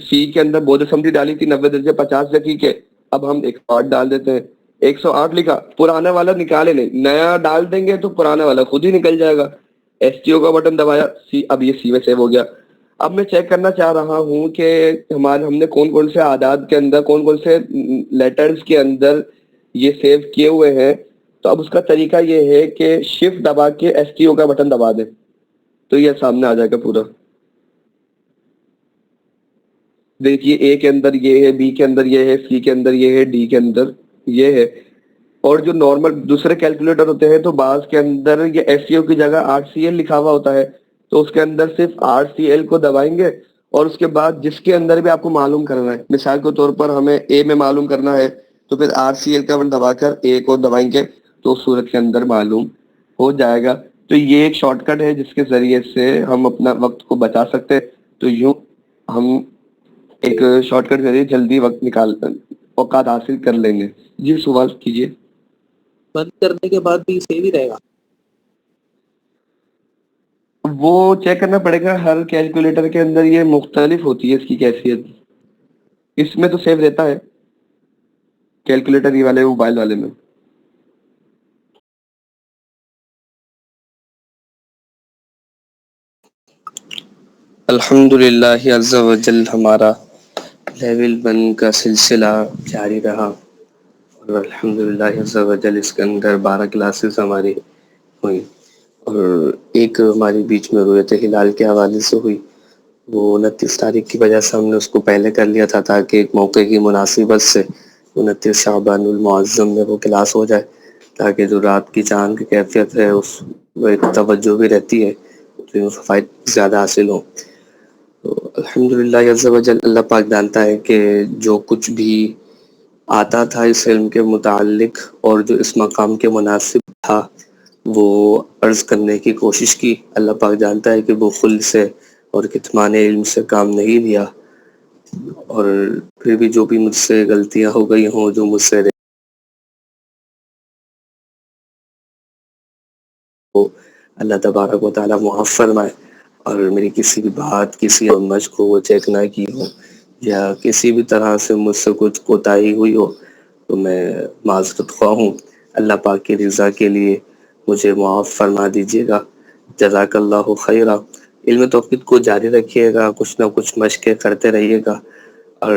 Speaker 1: سی کے اندر بودھ سمتی ڈالی تھی 90 درجے 50 دقیقے، اب ہم 108 ڈال دیتے ہیں. 108 لکھا، پرانا والا نکالے نہیں، نیا ڈال دیں گے تو پرانا والا خود ہی نکل جائے گا. ایس ٹی او کا بٹن دبایا، سی، اب یہ سی میں سیو ہو گیا. اب میں چیک کرنا چاہ رہا ہوں کہ ہم نے کون سے اعداد کے اندر کون سے لیٹرز کے اندر یہ سیو کیے ہوئے ہیں. تو اب اس کا طریقہ یہ ہے کہ شفٹ دبا کے ایس ٹی او کا بٹن دبا دیں تو یہ سامنے آ جائے گا پورا. دیکھیے اے کے اندر یہ ہے، بی کے اندر یہ ہے، سی کے اندر یہ ہے، ڈی کے اندر یہ ہے. اور جو نارمل دوسرے کیلکولیٹر ہوتے ہیں تو بعض کے اندر یہ ایس سی او کی جگہ RCL لکھا ہوا ہوتا ہے، تو اس کے اندر صرف RCL کو دبائیں گے اور اس کے بعد جس کے اندر بھی آپ کو معلوم کرنا ہے، مثال کے طور پر ہمیں اے میں معلوم کرنا ہے تو پھر RCL کا بٹن دبا کر اے کو دبائیں گے تو اس صورت کے اندر معلوم ہو جائے گا. تو یہ ایک شارٹ کٹ ہے جس کے ذریعے سے ہم اپنا وقت کو بچا سکتے ہیں. تو یوں ہم ایک شارٹ کٹ ذریعے جلدی وقت اوقات حاصل کر لیں گے. جی سوال کیجیے.
Speaker 2: بند کرنے کے بعد بھی سیو ہی رہے گا؟
Speaker 1: وہ چیک کرنا پڑے گا، ہر کیلکولیٹر کے اندر یہ مختلف ہوتی ہے اس کی کیفیت. اس میں تو سیو رہتا ہے کیلکولیٹر یہ والے موبائل والے میں. الحمدللہ عز و جل ہمارا لیول 1 کا سلسلہ جاری رہا، اور الحمدللہ عز و جل اس کے اندر 12 کلاسز ہماری ہوئی، اور ایک ہماری بیچ میں رؤیت ہلال کے حوالے سے ہوئی. وہ 29 تاریخ کی وجہ سے ہم نے اس کو پہلے کر لیا تھا تاکہ ایک موقع کی مناسبت سے 29 شعبان المعظم میں وہ کلاس ہو جائے، تاکہ جو رات کی چاند کی کیفیت ہے اس میں ایک توجہ بھی رہتی ہے تو فوائد زیادہ حاصل ہوں. تو الحمدللہ عز و جل اللہ پاک جانتا ہے کہ جو کچھ بھی آتا تھا اس علم کے متعلق اور جو اس مقام کے مناسب تھا وہ عرض کرنے کی کوشش کی. اللہ پاک جانتا ہے کہ وہ خلد سے اور کتمان علم سے کام نہیں لیا، اور پھر بھی جو بھی مجھ سے غلطیاں ہو گئی ہوں، جو مجھ سے اللہ تبارک و تعالی معاف فرمائے، اور میری کسی بھی بات کسی مشق کو وہ چیک نہ کی ہو یا کسی بھی طرح سے مجھ سے کچھ کوتاہی ہوئی ہو تو میں معذرت خواہ ہوں. اللہ پاک کی رضا کے لیے مجھے معاف فرما دیجیے گا. جزاک اللہ خیرہ. علم توحید کو جاری رکھیے گا، کچھ نہ کچھ مشقیں کرتے رہیے گا، اور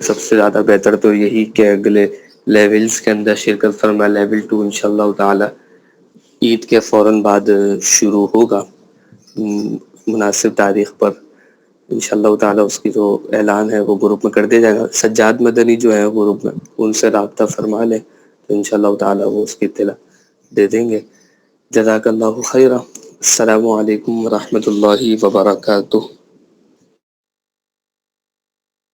Speaker 1: سب سے زیادہ بہتر تو یہی کہ اگلے لیولز کے اندر شرکت فرما. لیول 2 انشاءاللہ تعالی عید کے فوراً بعد شروع ہوگا مناسب تاریخ پر انشاءاللہ تعالی. اس کی جو اعلان ہے وہ گروپ میں کر دیا جائے گا. سجاد مدنی جو ہے گروپ میں ان سے رابطہ فرما لیں تو انشاءاللہ تعالی وہ اس کی اطلاع دے دیں گے. جزاک اللہ خیرہ. السلام علیکم ورحمۃ اللہ وبرکاتہ.